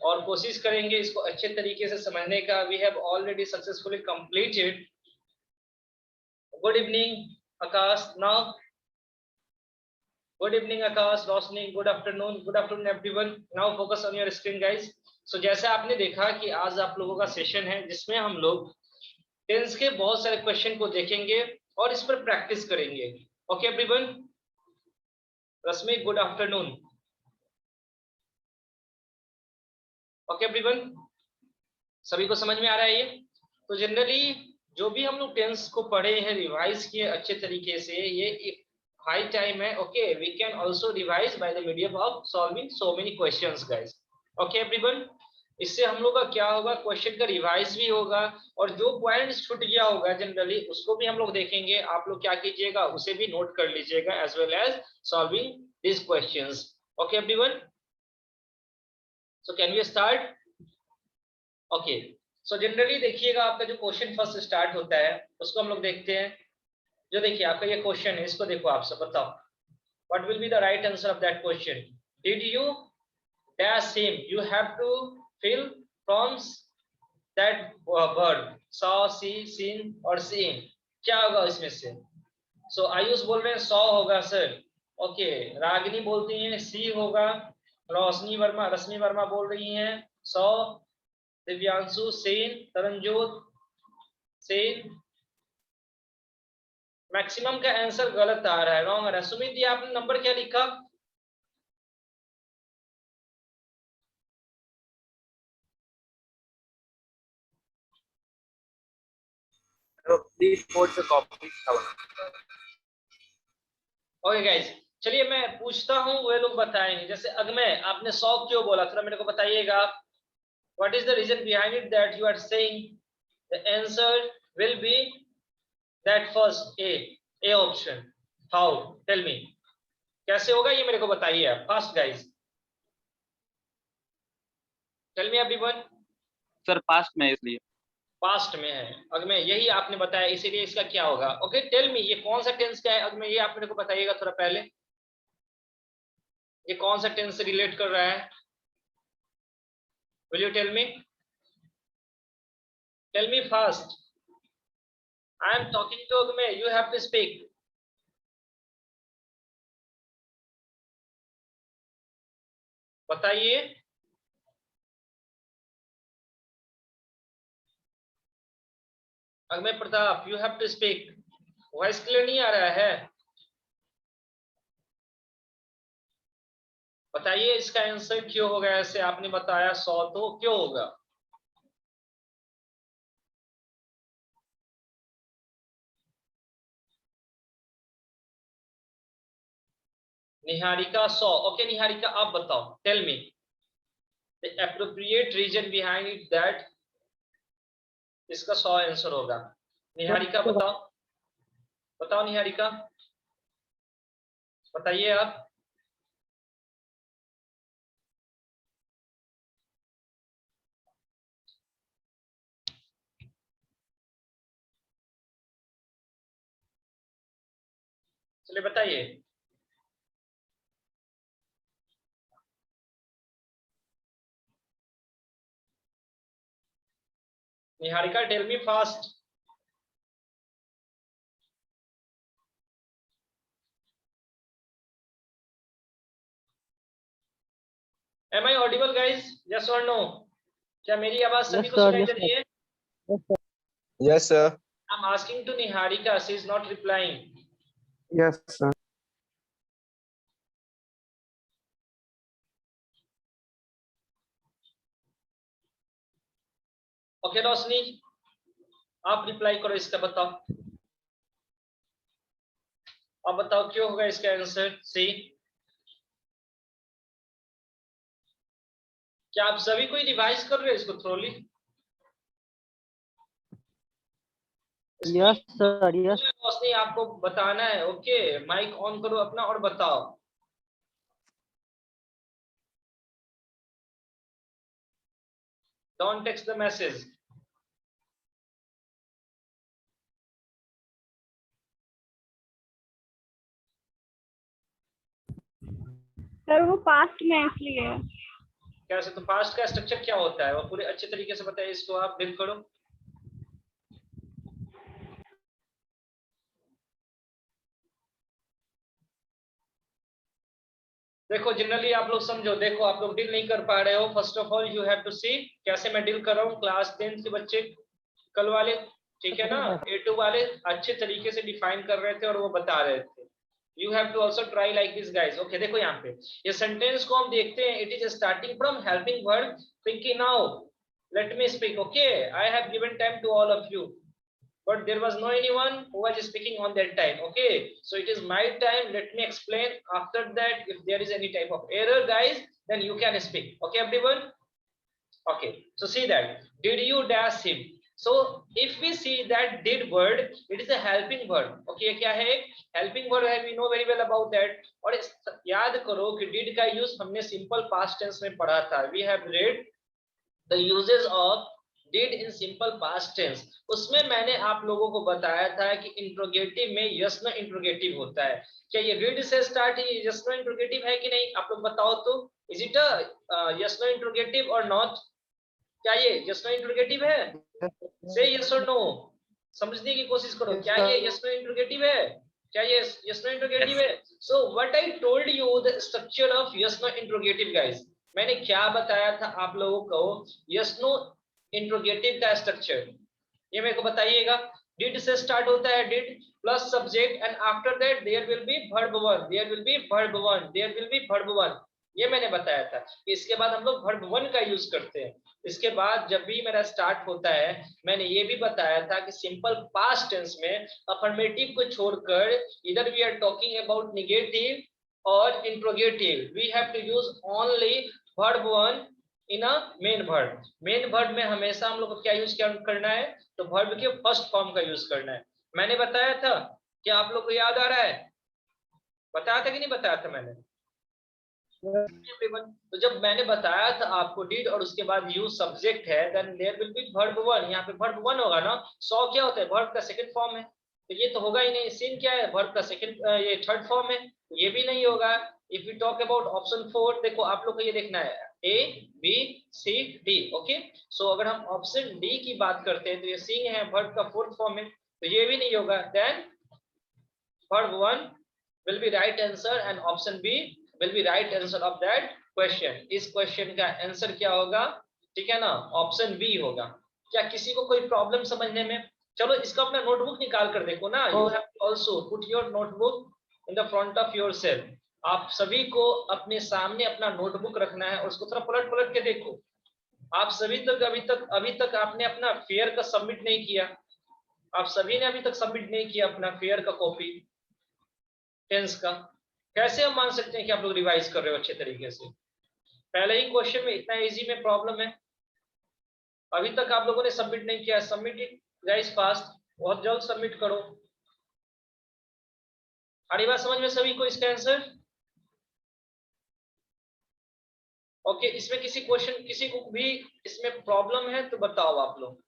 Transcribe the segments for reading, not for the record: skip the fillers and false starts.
और कोशिश करेंगे इसको अच्छे तरीके से समझने का। We have already successfully completed. Good evening Akash, now good evening Akash, Roshni, good afternoon everyone. Now focus on your screen guys. So जैसे आपने देखा कि आज आप लोगों का सेशन है जिसमें हम लोग टेंस के बहुत सारे क्वेश्चन को देखेंगे और इस पर प्रैक्टिस करेंगे। Okay everyone. Rashmi, good afternoon. Okay everyone, सभी को समझ में आ रहा है ये? तो जनरली जो भी हम लोग टेंस को पढ़े हैं, रिवाइज किए अच्छे तरीके से, ये हाई टाइम है। Okay, we can also revise by the medium of solving so many questions guys. Okay everyone, इससे हम लोग का क्या होगा, क्वेश्चन का रिवाइज भी होगा और जो पॉइंट्स छूट गया होगा जनरली उसको भी हम लोग देखेंगे। आप लोग क्या कीजिएगा, उसे भी नोट कर लीजिएगा as well as solving this questions. Okay everyone, so can we start? Okay, so generally देखिएगा आपका जो क्वेश्चन फर्स्ट स्टार्ट होता है उसको हम लोग देखते हैं। जो देखिए आपका ये क्वेश्चन है, इसको देखो, आप सब बताओ what will be the right answer of that question. Did you dash him, you have to fill from that word, saw, see, seen और seen। क्या होगा इसमें से? सो आयुष बोल रहे हैं सौ होगा सर। ओके, रागिनी बोलती हैं सी होगा। रश्मि वर्मा बोल रही हैं सौ। दिव्यांशु सेन, तरनजोत सेन। मैक्सिमम का आंसर गलत आ रहा है, रॉन्ग आ रहा है। सुमित जी आपने नंबर क्या लिखा? ओके गाइस, चलिए मैं पूछता हूँ, वे लोग बताएंगे। जैसे अगमय, आपने 100 क्यों बोला, थोड़ा मेरे को बताइएगा। What is the reason behind it that you are saying the answer will be that first A option? How, tell me, कैसे होगा ये मेरे को बताइए आप fast guys. Tell me everyone. Sir past में, इसलिए पास्ट में है अगमय, यही आपने बताया, इसीलिए इसका क्या होगा? ओके टेल मी, ये कौन सा टेंस का है अगमय, ये आप मेरे को बताइएगा थोड़ा पहले। ये कौन सा टेंस से रिलेट कर रहा है? Will you tell me? Tell me fast. I am talking to Agamya, you have to speak. बताइए। Agamya Pratap, you have to speak. Voice clear नहीं आ रहा है, बताइए इसका आंसर क्यों होगा ऐसे? आपने बताया 100, तो क्यों होगा? निहारिका 100। ओके निहारिका, आप बताओ, tell me the appropriate reason behind it that इसका 100 आंसर होगा। निहारिका बताओ, बताओ निहारिका, बताइए आप। चलिए बताइए। Niharika tell me fast. Am I audible guys, yes और नो? क्या मेरी आवाज सभी को सुनाई दे रही है? Yes, sir. I am asking to Niharika, she is not replying. Yes, sir. Okay Roshni, आप रिप्लाई करो इसका, बताओ। आप बताओ क्यों होगा इसका आंसर सी? क्या आप सभी कोई रिवाइज कर रहे हो इसको thoroughly? Yes sir, yes. Roshni आपको बताना है। ओके, माइक ऑन करो अपना और बताओ। Don't text the message. Sir वो पास्ट में इसलिए। कैसे? तो पास्ट का स्ट्रक्चर क्या होता है वो पूरे अच्छे तरीके से बताइए, इसको आप डील करो। देखो जनरली आप लोग समझो, देखो आप लोग डील नहीं कर पा रहे हो, first of all you have to see कैसे मैं डील कर रहा हूँ। क्लास 10th के बच्चे कल वाले, ठीक है ना, A2 वाले अच्छे तरीके से डिफाइन कर रहे थे और वो बता रहे थे। You have to also try like this guys. Okay देखो यहाँ पे ये सेंटेंस को हम देखते हैं, it is starting from helping verb. Pinky now let me speak. Okay I have given time to all of you, but there was no anyone who was speaking on that time. Okay, so it is my time, let me explain. After that if there is any type of error guys, then you can speak. Okay everyone, okay, so see that did you dash him. So if we see that did word, it is a helping word. Okay क्या है? helping word है, we know very well about that. और याद करो कि did का use हमने simple past tense में पढ़ा था। we have read the uses of did in simple past tense। उसमें मैंने आप लोगों को बताया था कि इंट्रोगेटिव में यस नो इंट्रोगेटिव होता है। क्या ये did से स्टार्ट है, यस नो इंट्रोगेटिव है कि नहीं? आप लोग बताओ तो, is it a yes no interrogative और नॉट? क्या ये यस नो इंट्रोगेटिव है? से यस और नो, समझने की कोशिश करो। क्या ये यस नो इंट्रोगेटिव है? क्या ये यस नो इंट्रोगेटिव है? So what I told you the structure of yes no interrogative guys, मैंने क्या बताया था आप लोगों को यस नो इंट्रोगेटिव का स्ट्रक्चर, ये मेरे को बताइएगा। डिड से स्टार्ट होता है, did plus subject and after that there will be verb one, there will be verb one, there will be verb one, ये मैंने बताया था। इसके बाद हम लोग वर्ब वन का यूज करते हैं। इसके बाद जब भी मेरा स्टार्ट होता है, मैंने ये भी बताया था कि सिंपल पास्ट टेंस में अफर्मेटिव को छोड़कर इधर we are talking about negative और interrogative, we have to use only verb one in a main verb. Main verb में हमेशा हम लोग को क्या यूज करना है? तो वर्ब के फर्स्ट फॉर्म का यूज करना है। मैंने बताया था, क्या आप लोग को याद आ रहा है? बताया था कि नहीं बताया था मैंने? तो जब मैंने बताया था आपको डिड और उसके बाद यूज सब्जेक्ट है, then there will be verb one. यहाँ पे वर्ब वन होगा ना, सॉ क्या होता है? वर्ब का सेकंड फॉर्म है, तो ये तो होगा ही नहीं। सीन क्या है? वर्ब का सेकंड, ये थर्ड फॉर्म है, ये भी नहीं होगा। If you talk about option 4, देखो आप लोग को ये देखना है A B C D. Okay, so अगर हम ऑप्शन डी की बात करते हैं तो ये सींग है, वर्ब का फोर्थ फॉर्म है, तो ये भी नहीं होगा। Then verb one will be right answer and option B will be right answer of that question। इस क्वेश्चन का आंसर क्या होगा? ठीक है ना, ऑप्शन बी होगा। क्या किसी को कोई प्रॉब्लम समझने में? चलो इसका अपना नोटबुक निकाल कर देखो ना। You have to also put your notebook in the front of yourself. आप सभी को अपने सामने अपना नोटबुक रखना है और उसको थोड़ा पलट पलट के देखो। आप सभी तक अभी तक आपने अपना फेयर का सबमिट नहीं किया। आप सभी ने अभी तक सबमिट नहीं किया अपना फेयर का कॉपी टेंस का। कैसे हम मान सकते हैं कि आप लोग रिवाइज कर रहे हो अच्छे तरीके से? पहले ही क्वेश्चन में इतना इजी में प्रॉब्लम है, अभी तक आप लोगों ने सबमिट नहीं किया। सबमिट इट गाइस फास्ट, बहुत जल्द सबमिट करो। सारी बात समझ में सभी को इसका आंसर? ओके, इसमें किसी को भी इसमें प्रॉब्लम है तो बताओ आप लोग।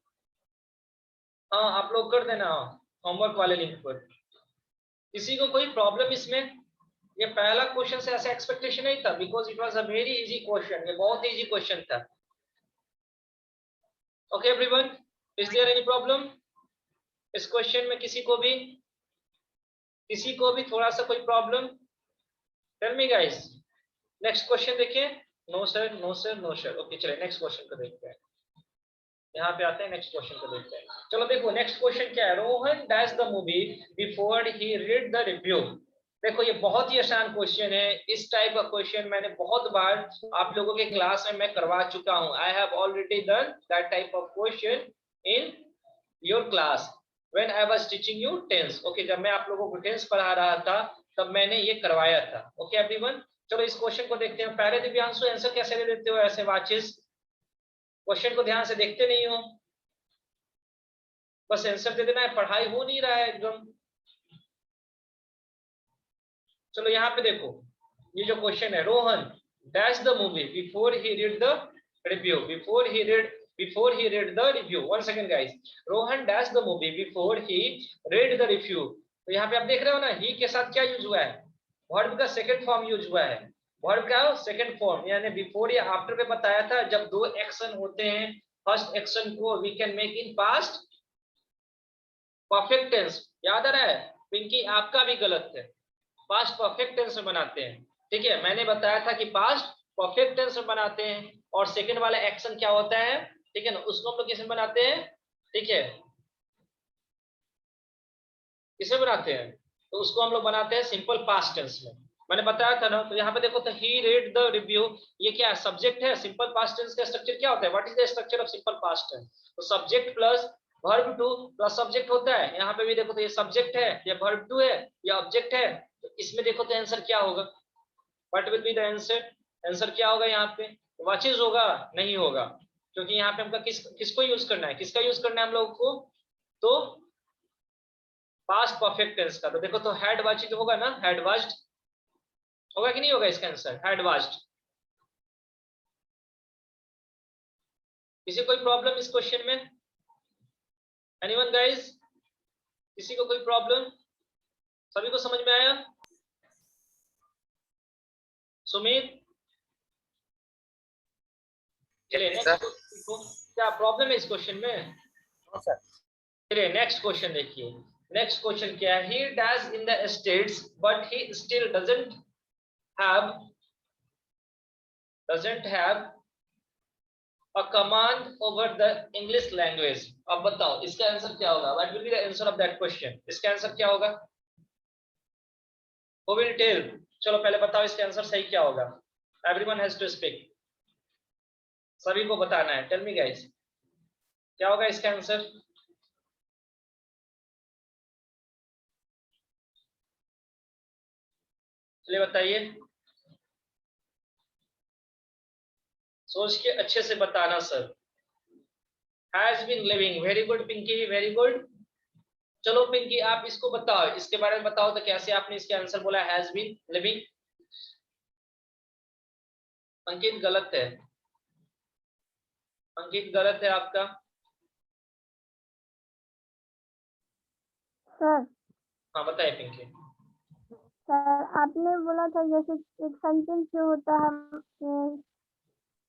हाँ आप लोग कर देना होमवर्क वाले लिंक पर। किसी को कोई प्रॉब्लम इसमें? ये पहला क्वेश्चन से ऐसा एक्सपेक्टेशन नहीं था, because it was a very easy question, ये बहुत इजी क्वेश्चन था। Okay everyone, is there any problem इस क्वेश्चन में? किसी को भी थोड़ा सा कोई problem? Tell me guys. Next question देखिए। No sir no sir no sir. Okay चलिए नेक्स्ट क्वेश्चन को देखते हैं। यहाँ पे आते हैं, नेक्स्ट क्वेश्चन को देखते हैं। चलो देखो नेक्स्ट क्वेश्चन क्या है। Rohan dash the movie before he read the review. देखो ये बहुत ही आसान क्वेश्चन है। इस टाइप का क्वेश्चन मैंने बहुत बार आप लोगों के क्लास में मैं करवा चुका हूँ। I have already done that type of question in your class when I was teaching you tense. Okay, जब मैं आप लोगों को टेंस पढ़ा रहा था तब मैंने ये करवाया था। ओके एवरीवन, चलो इस क्वेश्चन को देखते हैं। पहले दिव्यांशु आंसर कैसे दे देते हो ऐसे वाचिस? क्वेश्चन को ध्यान से देखते नहीं हो, बस आंसर दे देना है, पढ़ाई हो नहीं रहा है एकदम। चलो यहाँ पे देखो, ये जो क्वेश्चन है, Rohan dash the movie before he read the review. Before he read the review। One second guys, Rohan dash the movie before he read the review। तो यहाँ पे आप देख रहे हो ना, ही के साथ क्या यूज हुआ है? वर्ब का सेकंड फॉर्म यूज हुआ है। वर्ब का सेकंड फॉर्म, यानी बिफोर या आफ्टर पे बताया था, जब दो एक्शन होते हैं, फर्स्ट एक्शन को we can make in past perfect tense. याद आ रहा है पिंकी? आपका भी गलत है, पास्ट परफेक्ट टेंस में बनाते हैं। ठीक है, मैंने बताया था कि पास्ट परफेक्ट टेंस में बनाते हैं, और सेकंड वाला एक्शन क्या होता है, ठीक है ना, उसको हम लोग किसमें बनाते हैं, ठीक है, किसे बनाते हैं, तो उसको हम लोग बनाते हैं सिंपल पास्ट टेंस में। मैंने बताया था ना, तो यहाँ पे देखो, तो ही रेड द रिव्यू, ये क्या है, सब्जेक्ट है। सिंपल पास्ट टेंस का स्ट्रक्चर क्या होता है, what is the structure of simple past tense? तो subject plus verb two plus subject होता है। यहाँ पे भी देखो तो ये सब्जेक्ट है, ये वर्ब टू है, ये ऑब्जेक्ट है। तो इसमें देखो तो आंसर क्या होगा, what will be the answer? Answer क्या होगा यहाँ पे, वॉचेज होगा? नहीं होगा, क्योंकि यहाँ पे हमका किसको यूज करना है, किसका यूज करना है हम लोगों को, तो पास्ट परफेक्ट टेंस का। तो देखो तो हैड वॉचड होगा ना, हैड वॉच्ड होगा कि नहीं होगा इसका आंसर, हैड वॉच्ड। किसी कोई प्रॉब्लम इस क्वेश्चन में? Anyone guys? किसी को कोई प्रॉब्लम? सभी को समझ में आया? सुमित, चलिए नेक्स्ट, क्या प्रॉब्लम है इस क्वेश्चन में? चलिए नेक्स्ट क्वेश्चन देखिए। नेक्स्ट क्वेश्चन क्या है, he does in the states but he still have doesn't have a command over the English language। अब बताओ इसका आंसर क्या होगा, what will be the answer of that question? इसका आंसर क्या होगा, who will tell? चलो पहले बताओ इसका आंसर सही क्या होगा, everyone has to speak, सभी को बताना है। टेल मी गाइस, क्या होगा इसका आंसर? चलिए बताइए, सोच के अच्छे से बताना सर। Has been living, very good Pinky, very good. चलो पिंकी आप इसको बताओ, इसके बारे में बताओ तो कैसे आपने इसके आंसर बोला हैज बीन लिविंग। अंकित गलत है, अंकित गलत है आपका। सर हाँ बताइए पिंकी। सर आपने बोला था जैसे एक सेंटेंस जो होता है,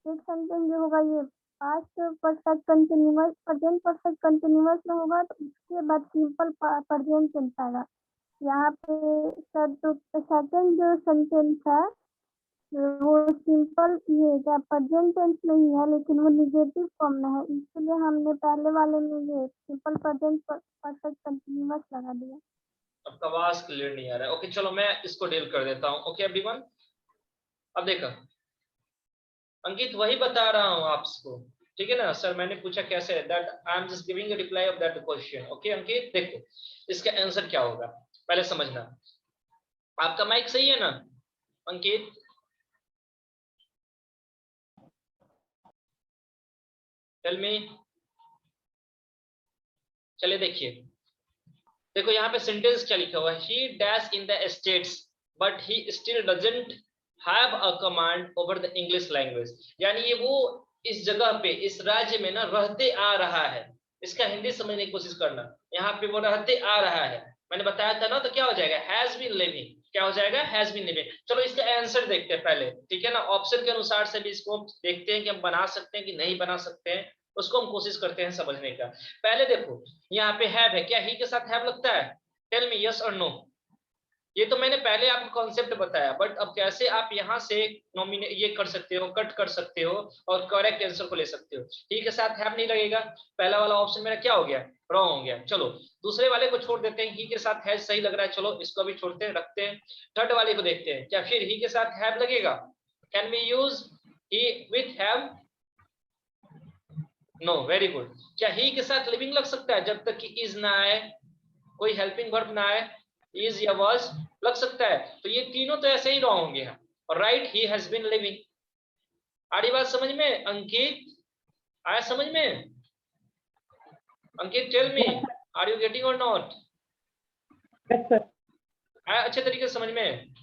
एक सेंटेंस जो होगा ये past perfect continuous present perfect continuous में होगा, तो उसके बाद सिंपल प्रेजेंट टेंस आएगा। यहाँ पे सर तो सेकंड जो सेंटेंस है वो सिंपल ये क्या प्रेजेंट टेंस नहीं है, लेकिन वो निगेटिव फॉर्म में है, इसलिए हमने पहले वाले में ये सिंपल प्रेजेंट परफेक्ट कंटिन्यूअस लगा दिया। आपका आवाज क्लियर नहीं आ रहा है। ओके चलो मैं इसको डील कर देता हूँ। ओके एवरीवन, अब देखो अंकित वही बता रहा हूँ आपको, ठीक है ना सर, मैंने पूछा कैसे, that I am just giving a reply of that question. Okay Ankit देखो इसका आंसर क्या होगा पहले समझना। आपका माइक सही है ना अंकित? Tell me. चलिए देखिए, देखो यहाँ पे सेंटेंस क्या लिखा हुआ है, ही dash in the states but he still doesn't have a command over the English language. यानी ये वो इस जगह पे इस राज्य में ना रहते आ रहा है। इसका हिंदी समझने की कोशिश करना, यहाँ पे वो रहते आ रहा है, मैंने बताया था ना, तो क्या हो जाएगा हैज बीन लिविंग, क्या हो जाएगा हैज बीन लिविंग। चलो इसका आंसर देखते हैं पहले, ठीक है ना, ऑप्शन के अनुसार से भी इसको देखते हैं कि हम बना सकते हैं कि नहीं बना सकते हैं, उसको हम कोशिश करते हैं समझने का। पहले देखो यहाँ पे हैव है, क्या ही के साथ हैव लगता है? टेल मी यस और नो। ये तो मैंने पहले आपको कॉन्सेप्ट बताया, बट अब कैसे आप यहाँ से नॉमिनेट ये कर सकते हो, कट कर सकते हो और करेक्ट आंसर को ले सकते हो। ही के साथ हैव नहीं लगेगा, पहला वाला ऑप्शन मेरा क्या हो गया, रॉन्ग हो गया। चलो दूसरे वाले को छोड़ देते हैं, ही के साथ हैज सही लग रहा है, चलो इसको भी छोड़ते हैं, रखते हैं। थर्ड वाले को देखते हैं, क्या फिर ही के साथ हैव लगेगा? Can we use he with have? No, very good. क्या ही के साथ लिविंग लग सकता है जब तक कि इज ना आए, कोई हेल्पिंग वर्ब ना आए, इज या वाज लग सकता है। तो ये तीनों तो ऐसे ही रॉन्ग होंगे। और right, he has been living. आ रही बात समझ में अंकित? आया समझ में Ankit? Tell me, are you getting or not? आया अच्छे तरीके से समझ में?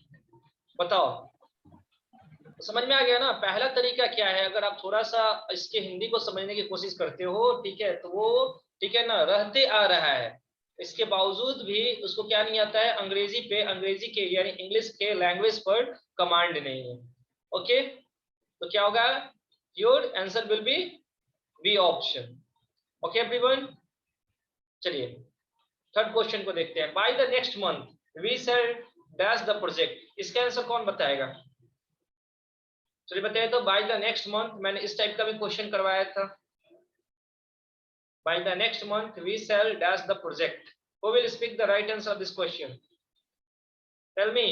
बताओ समझ में आ गया ना? पहला तरीका क्या है, अगर आप थोड़ा सा इसके हिंदी को समझने की कोशिश करते हो, ठीक है, तो वो ठीक है ना रहते आ रहा है, इसके बावजूद भी उसको क्या नहीं आता है, अंग्रेजी पे, अंग्रेजी के यानी इंग्लिश के लैंग्वेज पर कमांड नहीं है। ओके, तो क्या होगा, your answer will be B option. Okay everyone, चलिए थर्ड क्वेश्चन को देखते हैं। By the next month we shall dash the project, इसका आंसर कौन बताएगा? चलिए बताइए तो, बाय द नेक्स्ट मंथ, मैंने इस टाइप का भी क्वेश्चन करवाया था। By the next month we shall dash the project, who will speak the right answer of this question? Tell me.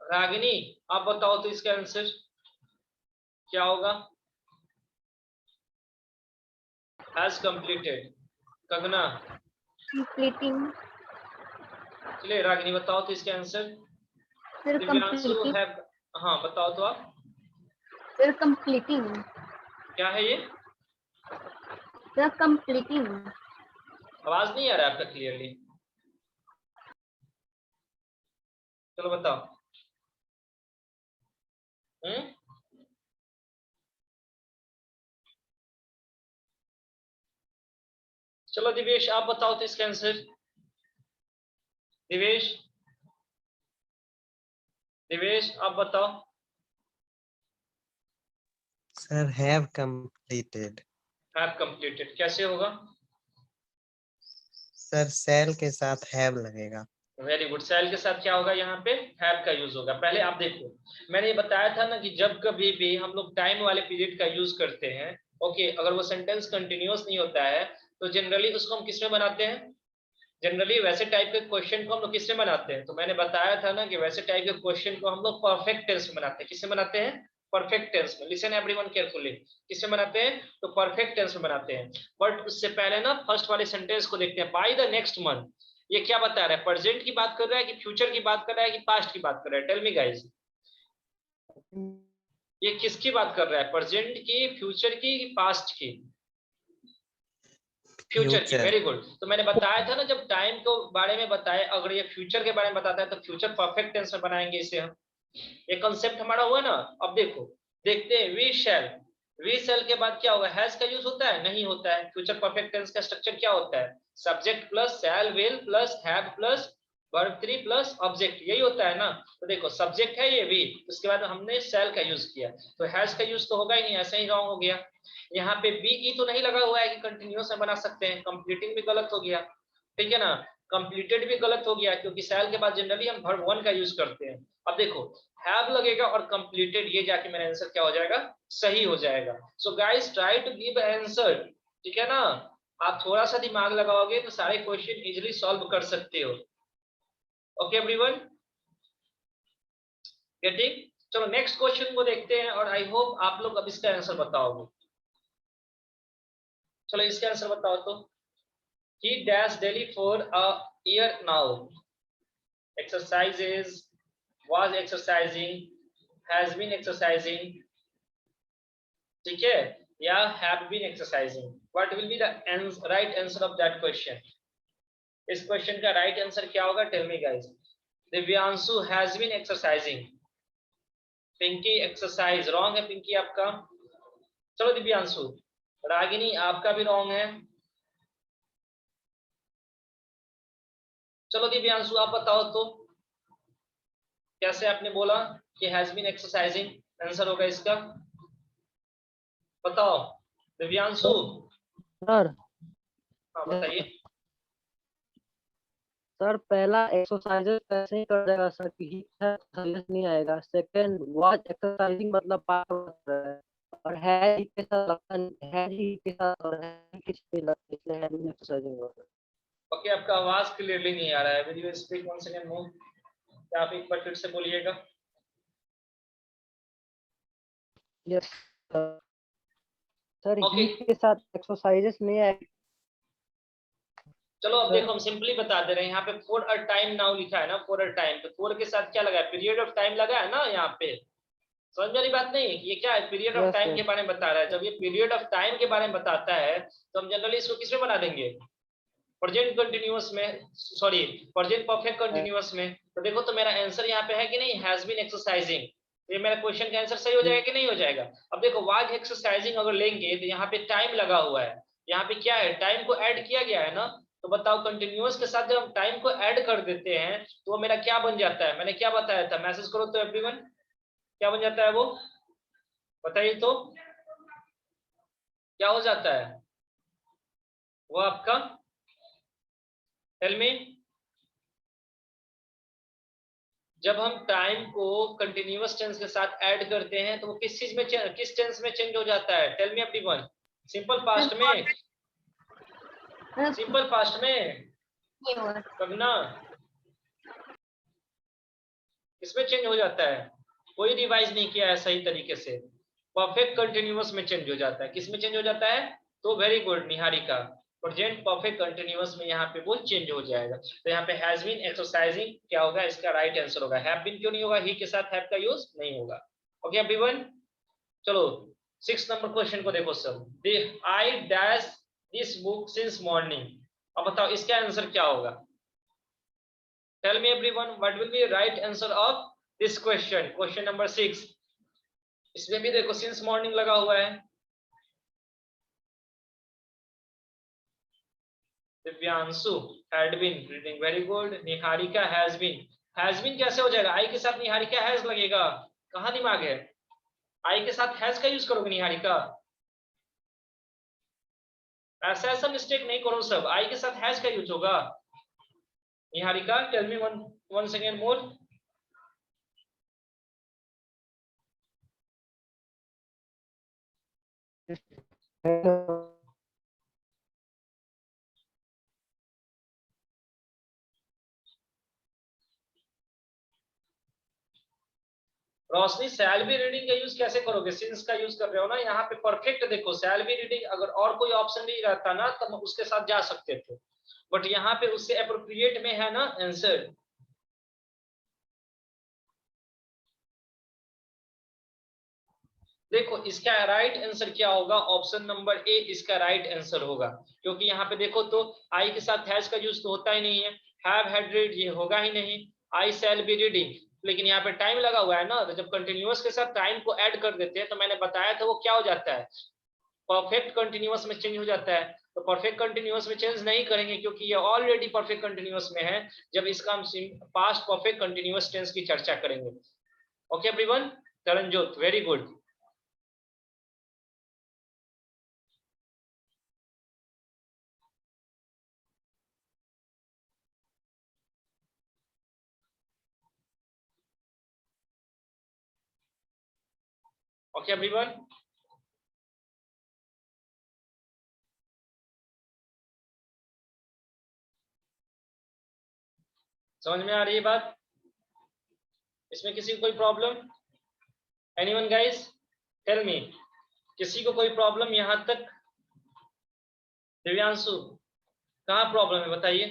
Ragini आप बताओ तो इसका आंसर क्या होगा? Has completed. कंगना? completing, चलिए रागिनी बताओ तो इसका आंसर। sir, दिव्यांशु completing, है, हाँ बताओ तो आप, sir, completing, क्या है ये? sir, completing, आवाज नहीं आ रहा है आपका क्लियरली। चलो बताओ। चलो दिवेश आप बताओ तो इसका आंसर। दिवेश, दिवेश आप बताओ। Sir, have completed. Have completed कैसे होगा? Sir, shall के साथ have लगेगा। वेरी गुड, सेल के साथ क्या होगा, यहाँ पे हैव का यूज होगा। पहले आप देखो, मैंने ये बताया था ना कि जब कभी भी हम लोग टाइम वाले पीरियड का यूज करते हैं, ओके, अगर वो सेंटेंस कंटिन्यूअस नहीं होता है तो जनरली उसको हम किसमें बनाते हैं? जनरली वैसे टाइप के क्वेश्चन को हम लोग किसमें बनाते हैं? तो मैंने बताया था ना कि वैसे टाइप के क्वेश्चन को हम लोग परफेक्ट टेंस में बनाते हैं। किसमें बनाते हैं? परफेक्ट टेंस में। लिसन एवरीवन केयरफुली, किसमें बनाते हैं? तो परफेक्ट टेंस में बनाते हैं। बट उससे पहले ना फर्स्ट वाले सेंटेंस को देखते हैं। बाय द नेक्स्ट मंथ, ये क्या बता रहा है? प्रेजेंट की बात कर रहा है कि फ्यूचर की बात कर रहा है कि पास्ट की बात कर रहा है? टेल मी गाइस, ये किसकी बात कर रहा है? प्रेजेंट की, फ्यूचर की, पास्ट की? फ्यूचर की। Very good. तो मैंने बताया था ना, जब टाइम के बारे में बताया, अगर ये फ्यूचर के बारे में बताता है तो फ्यूचर परफेक्ट टेंस में बनाएंगे इसे हम। ये कंसेप्ट हमारा हुआ ना। अब देखो, देखते हैं, वी शैल, वी शैल के बाद क्या होगा? हैज का यूज होता है? नहीं होता है। फ्यूचर परफेक्ट टेंस का स्ट्रक्चर क्या होता है? Subject plus shell will plus have plus verb 3 plus object, यही होता है ना। तो देखो सब्जेक्ट है ये वी, उसके बाद हमने शैल का यूज किया, तो हैज का यूज तो होगा ही नहीं, ऐसे ही रॉन्ग हो गया। यहाँ पे बी ई तो नहीं लगा हुआ है कि कंटिन्यूअस में बना सकते हैं। कंप्लीटिंग भी गलत हो गया, ठीक है ना। कंप्लीटेड भी गलत हो गया, क्योंकि शैल के बाद जनरली हम वर्ब 1 का यूज करते हैं। अब देखो हैव लगेगा और कंप्लीटेड, ये जाके मेरा आंसर क्या हो जाएगा? सही हो जाएगा। So guys try to give answer, ठीक है ना। आप थोड़ा सा दिमाग लगाओगे तो सारे क्वेश्चन इजीली सॉल्व कर सकते हो। Okay everyone, getting? चलो नेक्स्ट क्वेश्चन को देखते हैं और आई होप आप लोग अब इसका आंसर बताओगे। चलो इसका आंसर बताओ तो। He dash daily for a year now. Exercises, was exercising, has been exercising, ठीक है, या have been exercising. What will be the right answer of that question? इस क्वेश्चन का राइट आंसर क्या होगा? Tell me guys. Divyanshu has been exercising, Pinky exercise, wrong है पिंकी आपका। चलो दिव्यांशु। रागिनी आपका भी रॉन्ग है। चलो दिव्यांशु आप बताओ तो, कैसे आपने बोला कि हैज बीन एक्सरसाइजिंग आंसर होगा इसका? बताओ दिव्यांशु। सर, हाँ बताइए। सर पहला एक्सरसाइजेस कैसे ही कर देगा सर, कि एक्सरसाइज नहीं आएगा। सेकंड वाज एक्सरसाइजिंग मतलब पार्ट है, और है ही के साथ है ही के साथ और है किस पे लगता है, इसलिए है भी एक्सरसाइजिंग होगा। ओके, आपका आवाज क्लियरली नहीं आ रहा है। Will you speak once again more? क्या आप एक बार फिर से बोलिएगा? Yes sir, Okay. ही के साथ एक्सरसाइजेस नहीं आएगा। चलो अब सर। देखो हम सिंपली बता दे रहे हैं। यहाँ पे फॉर अ टाइम नाउ लिखा है ना, फॉर अ टाइम, तो फॉर के साथ क्या लगा है? पीरियड ऑफ टाइम लगा है ना यहाँ पे। समझ वाली बात नहीं है? ये क्या है? Period of Yes, time sir. के बारे में बता रहा है। जब ये पीरियड ऑफ टाइम के बारे में बताता है तो हम जनरली इसको किसमें बना देंगे? प्रेजेंट कंटिन्यूअस में, सॉरी प्रेजेंट परफेक्ट कंटिन्यूअस में। तो देखो तो मेरा आंसर यहाँ पे है कि नहीं? Has been exercising. ये मेरा क्वेश्चन का आंसर सही हो जाएगा कि नहीं हो जाएगा? अब देखो वाज एक्सरसाइजिंग अगर लेंगे तो यहाँ पे टाइम लगा हुआ है, यहाँ पे क्या है? टाइम को ऐड किया गया है ना। तो बताओ कंटिन्यूअस के साथ जब हम टाइम को ऐड कर देते हैं तो वो मेरा क्या बन जाता है, मैंने क्या बताया था, मैसेज करो तो एवरीवन, क्या बन जाता है वो बताइए तो, क्या हो जाता है वो आपका, टेल मी। जब हम टाइम को कंटिन्यूअस टेंस के साथ ऐड करते हैं तो वो किस चीज में किस टेंस में चेंज हो जाता है, tell me everyone. Simple past में, सिंपल पास्ट में, करना इसमें चेंज हो जाता है, कोई रिवाइज नहीं किया है सही तरीके से, परफेक्ट कंटिन्यूअस में चेंज हो जाता है, किस में चेंज हो जाता है, तो very good Niharika, present perfect continuous में यहाँ पे वो चेंज हो जाएगा। तो यहाँ पे हैज बीन एक्सरसाइजिंग क्या होगा, इसका राइट आंसर होगा। हैव बीन क्यों नहीं होगा, ही के साथ हैव का यूज नहीं होगा। ओके एवरीवन, चलो 6 नंबर क्वेश्चन को देखो सब। I dash this book since morning, अब बताओ इसका आंसर क्या होगा, tell me everyone what will be right answer of this question, question number 6। इसमें भी देखो सिंस मॉर्निंग लगा हुआ है। Divyanshu had been reading, very good। Niharika has been कैसे हो जाएगा, आई के साथ निहारिका हैज लगेगा, कहाँ दिमाग है, आई के साथ हैज का यूज करोगे निहारिका, ऐसा ऐसा मिस्टेक नहीं करो सब, आई के साथ हैज का यूज होगा। Niharika tell me one second more. Roshni shall be reading का यूज कैसे करोगे, सिंस का यूज कर रहे हो ना, यहाँ पे परफेक्ट देखो शैल बी रीडिंग, अगर और कोई ऑप्शन भी रहता ना तो हम उसके साथ जा सकते थे, बट यहाँ पे उससे अप्रोप्रिएट में है ना आंसर। देखो इसका राइट आंसर क्या होगा, ऑप्शन नंबर ए इसका राइट आंसर होगा, क्योंकि यहाँ पे देखो तो आई के साथ हैज का यूज तो होता ही नहीं है, हैव हैड रीड ये होगा ही नहीं, आई शैल बी रीडिंग, लेकिन यहाँ पे टाइम लगा हुआ है ना, तो जब कंटिन्यूअस के साथ टाइम को ऐड कर देते हैं तो मैंने बताया था वो क्या हो जाता है, परफेक्ट कंटिन्यूअस में चेंज हो जाता है। तो परफेक्ट कंटिन्यूअस में चेंज नहीं करेंगे क्योंकि ये ऑलरेडी परफेक्ट कंटिन्यूअस में है, जब इसका हम पास्ट परफेक्ट कंटिन्यूअस टेंस की चर्चा करेंगे। Okay everyone, Taranjot very good. Okay everyone, समझ में आ रही है बात, इसमें किसी को कोई problem, anyone guys tell me, किसी को कोई प्रॉब्लम यहाँ तक, दिव्यांशु कहाँ प्रॉब्लम है बताइए,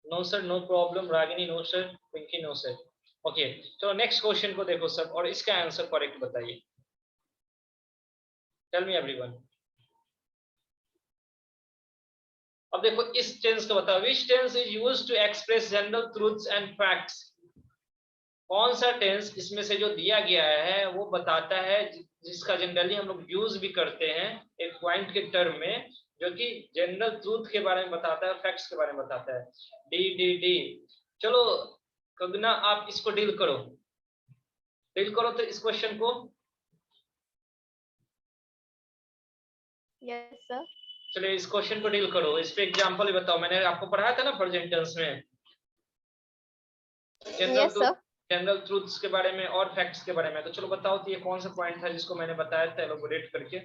no sir no problem, Ragini no sir, Pinki no sir. Okay चलो नेक्स्ट क्वेश्चन को देखो सब और इसका आंसर करेक्ट बताइए, टेल मी एवरीवन। अब देखो इस टेंस को बताओ, which tense is used to express general truths and facts, कौन सा टेंस इसमें से जो दिया गया है वो बताता है जिसका जनरली हम लोग यूज भी करते हैं एक पॉइंट के टर्म में, जो कि जनरल ट्रूथ के बारे में बताता है, फैक्ट्स के बारे में बताता है। डी डी डी, चलो कगना आप इसको डील करो तो इस क्वेश्चन को। Yes sir. चलिए इस क्वेश्चन को डील करो, इस पे एग्जांपल भी बताओ, मैंने आपको पढ़ाया था ना प्रेजेंट टेंस में जनरल ट्रूथ्स के बारे में और फैक्ट्स के बारे में, तो चलो बताओ तो ये कौन सा पॉइंट था जिसको मैंने बताया था एलोबोरेट करके।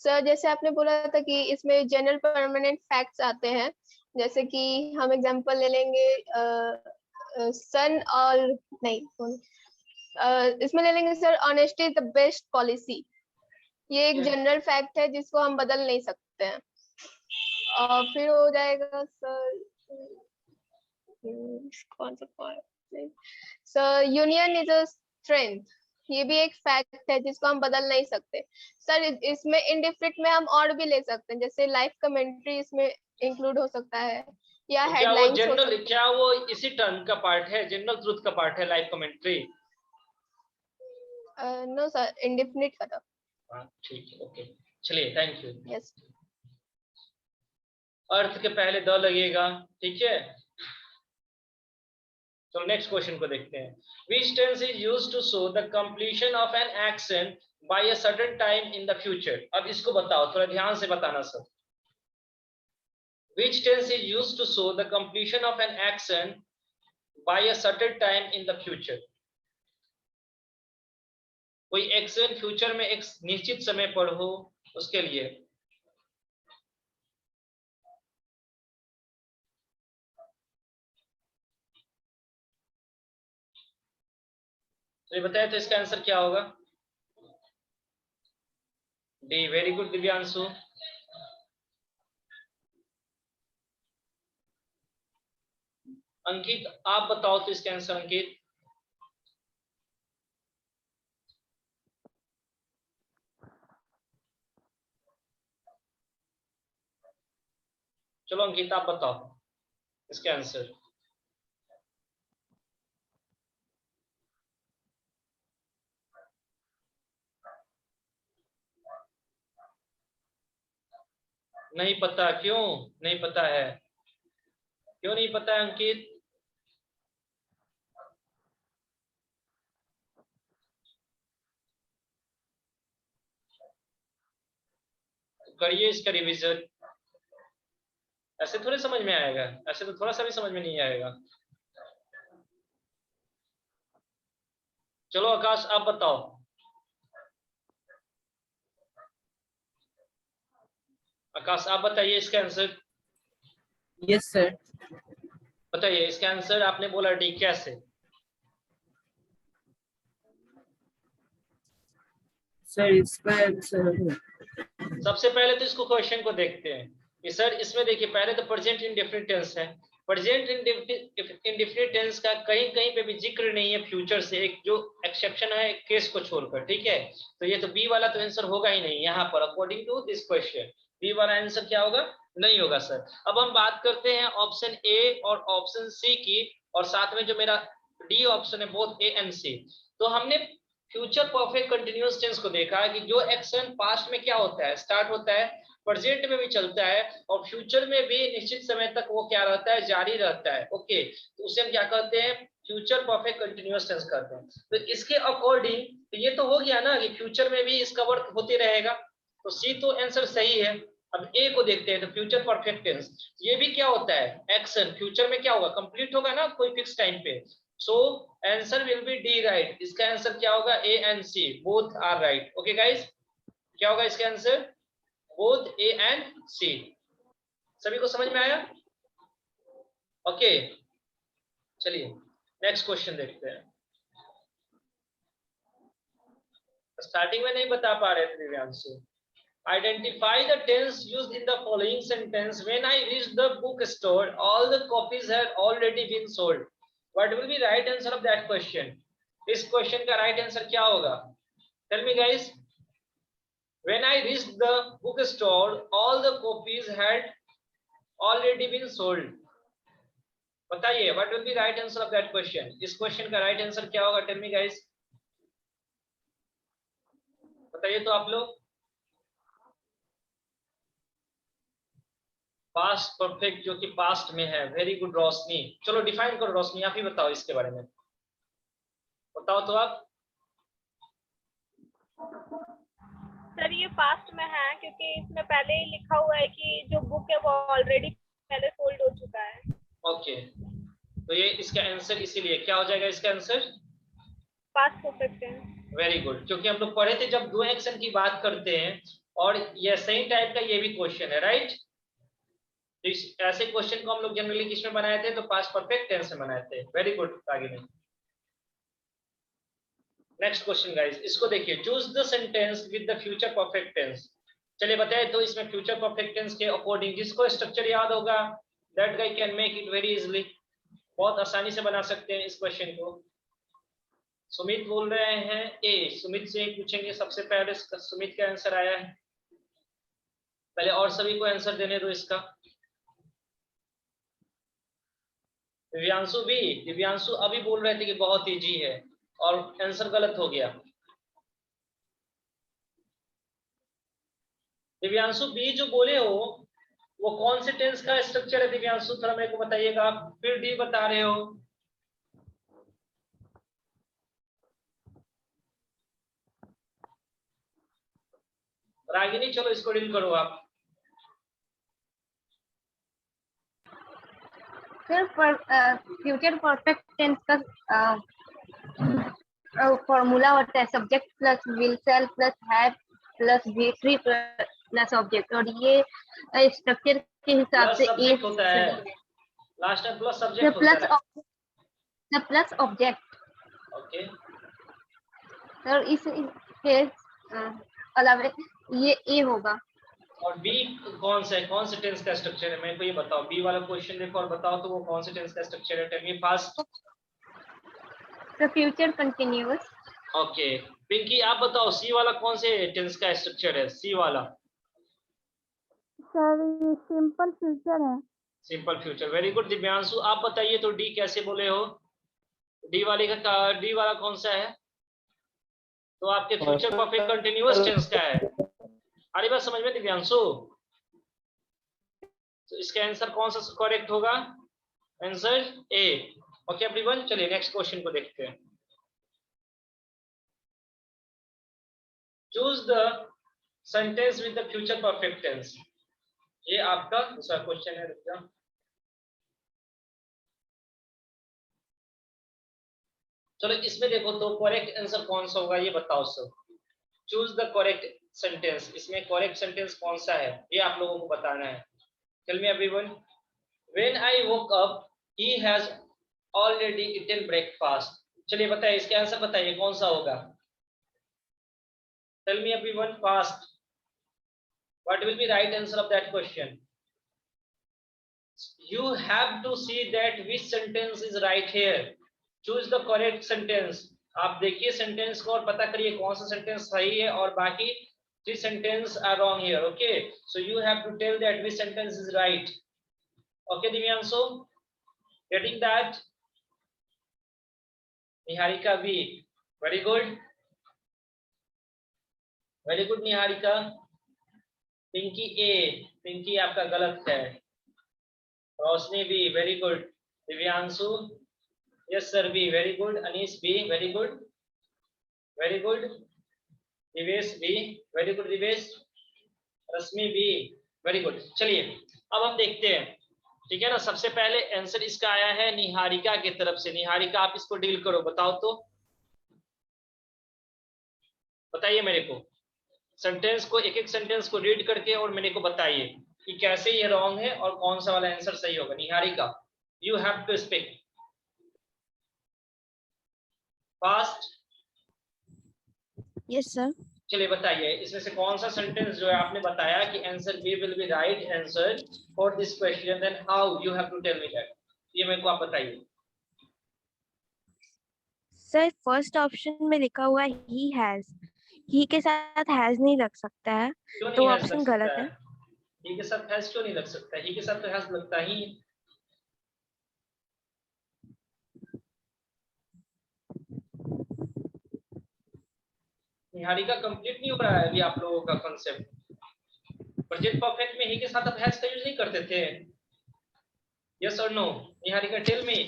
सर जैसे आपने बोला था कि इसमें जनरल परमानेंट फैक्ट्स आते हैं, जैसे कि हम एग्जांपल ले लेंगे सन और नहीं इसमें ले लेंगे sir honesty is the best policy, ये एक जनरल फैक्ट है जिसको हम बदल नहीं सकते हैं। और फिर हो जाएगा सर कौन सा point sir, union is a strength, ये भी एक फैक्ट है जिसको हम बदल नहीं सकते। सर इसमें इनडिफरेंट में हम और भी ले सकते हैं, जैसे लाइफ कमेंट्री इसमें इंक्लूड हो सकता है या हेडलाइंस हो सकता है। क्या वो इसी टर्म का पार्ट है, जनरल ट्रूथ का पार्ट है life commentary? No sir, indefinite का था। ठीक है, ओके चलिए थैंक यू। यस अर्थ के पहले द लगेगा, ठीक है। तो नेक्स्ट क्वेश्चन को देखते हैं। Which tense is used to show the completion of an action by a certain time in the future. अब इसको बताओ, थोड़ा ध्यान से बताना सब। Which tense is used to show the completion of an action by a certain time in the future. कोई action future में एक निश्चित समय पर हो, उसके लिए। तो ये बताया, तो इसका आंसर क्या होगा? D. Very good Divyanshu. Ankit आप बताओ तो इसका आंसर। अंकित चलो अंकित आप बताओ इसका आंसर। नहीं पता? क्यों नहीं पता है? क्यों नहीं पता है अंकित? करिए इसका रिवीजन। ऐसे थोड़े समझ में आएगा, ऐसे तो थोड़ा सा भी समझ में नहीं आएगा। चलो आकाश आप बताओ। आकाश आप बताइए इसका आंसर। Yes sir. बताइए इसका आंसर। आपने बोला डी, कैसे? सर इसका आंसर सबसे पहले तो इसको क्वेश्चन को देखते हैं कि सर इसमें देखिए, पहले तो प्रेजेंट इंडेफिनिट टेंस है। प्रेजेंट इंडेफिनिट टेंस का कहीं कहीं पे भी जिक्र नहीं है फ्यूचर से, एक जो एक्सेप्शन है केस को छोड़कर, ठीक है। तो ये तो बी वाला तो आंसर होगा ही नहीं यहाँ पर, according to this question. B वाला आंसर क्या होगा? नहीं होगा सर। अब हम बात करते हैं ऑप्शन ए और ऑप्शन सी की, और साथ में जो मेरा डी ऑप्शन है, बोथ ए एंड सी। तो हमने फ्यूचर परफेक्ट कंटिन्यूअस टेंस को देखा है कि जो एक्शन पास्ट में क्या होता है, स्टार्ट होता है, प्रेजेंट में भी चलता है, और फ्यूचर में भी निश्चित समय तक वो क्या रहता है, जारी रहता है। ओके, तो उसे हम क्या कहते हैं? फ्यूचर परफेक्ट कंटिन्यूअस टेंस कहते हैं। तो इसके अकॉर्डिंग तो ये तो हो गया ना कि फ्यूचर में भी इसका वर्क होते रहेगा, तो सी तो आंसर सही है। अब ए को देखते हैं, तो फ्यूचर परफेक्ट टेंस ये भी क्या होता है, एक्शन फ्यूचर में क्या होगा, कंप्लीट होगा ना कोई फिक्स टाइम पे। So answer will be D, right. इसका आंसर क्या होगा? A and C both are right. Okay guys, क्या होगा इसका answer? Both A and C. सभी को समझ में आया? ओके, चलिए नेक्स्ट क्वेश्चन देखते हैं। स्टार्टिंग में नहीं बता पा रहे थे Divyanshu. Identify the tense used in the following sentence. When I reached the bookstore, all the copies had already been sold. What will be right answer of that question? इस question का राइट आंसर क्या होगा? Tell me guys. When I reached the bookstore, all the copies had already been sold. बताइए, what will be right answer of that question? इस question का right answer क्या होगा? Tell me guys. बताइए तो आप लोग। पास्ट परफेक्ट जो कि पास्ट में है। वेरी गुड रोशनी। चलो डिफाइन करो रोशनी, आप ही बताओ इसके बारे में। बताओ तो आप। सर ये पास्ट में है क्योंकि इसमें पहले ही लिखा हुआ है कि जो बुक है वो ऑलरेडी पहले सोल्ड हो चुका है। ओके, तो ये इसका आंसर इसीलिए क्या हो जाएगा? इसका answer past perfect tense. Very good, क्योंकि हम लोग पढ़े थे जब दो एक्शन की बात करते हैं, और ये सेम टाइप का ये भी क्वेश्चन है, राइट। ऐसे क्वेश्चन को हम लोग जनरली किसमें बनाए थे? तो पास्ट परफेक्ट टेंस में बनाए थे। Very good. आगे में नेक्स्ट क्वेश्चन गाइस, इसको देखिए। Choose the sentence with the future perfect tense. चलिए बताए तो इसमें फ्यूचर परफेक्ट टेंस के अकॉर्डिंग जिसको स्ट्रक्चर याद होगा, that guy can make it very easily. बहुत आसानी से बना सकते हैं इस क्वेश्चन को। सुमित बोल रहे हैं ए। सुमित से पूछेंगे सबसे पहले। सुमित का आंसर आया है, पहले और सभी को आंसर देने दो इसका। दिव्यांशु भी, दिव्यांशु अभी बोल रहे थे कि बहुत इजी है, और आंसर गलत हो गया। दिव्यांशु बी जो बोले हो वो कौन से टेंस का स्ट्रक्चर है दिव्यांशु, थोड़ा मेरे को बताइएगा। आप फिर डी बता रहे हो। रागिनी चलो इसको डील करो आप। सर फ्यूचर परफेक्ट टेंस का फॉर्मूला होता है subject plus will shall plus have plus V3 plus object, और ये स्ट्रक्चर के हिसाब से सब्जेक्ट होता है, लास्ट में प्लस सब्जेक्ट होता है, प्लस ऑब्जेक्ट। ओके सर इसके अलावा ये ए होगा। और बी कौन से टेंस का स्ट्रक्चर है, मेरे को ये बताओ। बी वाला क्वेश्चन देखो और बताओ तो वो कौन से टेंस का स्ट्रक्चर है, tell me fast. The future continuous. Okay Pinky आप बताओ सी वाला कौन से टेंस का स्ट्रक्चर है, सी वाला। सर ये सिंपल फ्यूचर है। Simple future, very good. Divyanshu आप बताइए तो डी कैसे बोले हो, डी वाले का डी वाला कौन सा है, तो आपके फ्यूचर परफेक्ट कंटिन्यूअस टेंस का है। अरे बात समझ में दिव्यांशु, तो इसका आंसर कौन सा करेक्ट होगा, आंसर ए। ओके एवरीवन, चलिए नेक्स्ट क्वेश्चन को देखते हैं। Choose the sentence with the future perfect tense, ये आपका दूसरा क्वेश्चन है। रुक जाओ, चलो इसमें देखो तो करेक्ट आंसर कौन सा होगा ये बताओ सब। चूज द करेक्ट सेंटेंस, इसमें करेक्ट सेंटेंस कौन सा है ये आप लोगों को बताना है। Tell me everyone, when I woke up he has already eaten breakfast. चलिए बताइए इसका आंसर बताइए कौन सा होगा। Tell me everyone fast, what will be right answer of that question? You have to see that which sentence is right here. Choose the correct sentence. आप देखिए sentence को और पता करिए कौन सा सेंटेंस सही है और बाकी 3 sentences are wrong here. Okay, so you have to tell that which sentence is right. Okay Divyanshu, getting that? Niharika B, very good, very good Niharika. Pinky ए, पिंकी आपका गलत है। Roshni B, very good. Divyanshu yes sir B, very good. Anish B, very good, very good. Divesh B, very good Divesh. Rashmi B, very good. चलिए अब हम देखते हैं, ठीक है ना। सबसे पहले आंसर इसका आया है निहारिका की तरफ से। निहारिका आप इसको डील करो, बताओ तो, बताइए मेरे को सेंटेंस को, एक एक सेंटेंस को रीड करके और मेरे को बताइए कि कैसे ये रॉन्ग है और कौन सा वाला आंसर सही होगा। Niharika you have to speak fast. Yes sir. चलिए बताइए इसमें से कौन सा सेंटेंस जो है आपने बताया कि answer B will be right answer for this question, then how you have to tell me that, ये मेरे को आप बताइए। सर फर्स्ट ऑप्शन में लिखा हुआ है ही हैज, ही के साथ हैज नहीं लग सकता है, तो ऑप्शन गलत है। ही के साथ हैज क्यों नहीं लग सकता, ही के साथ तो हैज लगता ही। निहारिका कंप्लीट नहीं हो रहा है अभी आप लोगों का कॉन्सेप्ट। प्रेजेंट परफेक्ट में ही के साथ आप हैज का यूज नहीं करते थे, यस और no? Niharika tell me.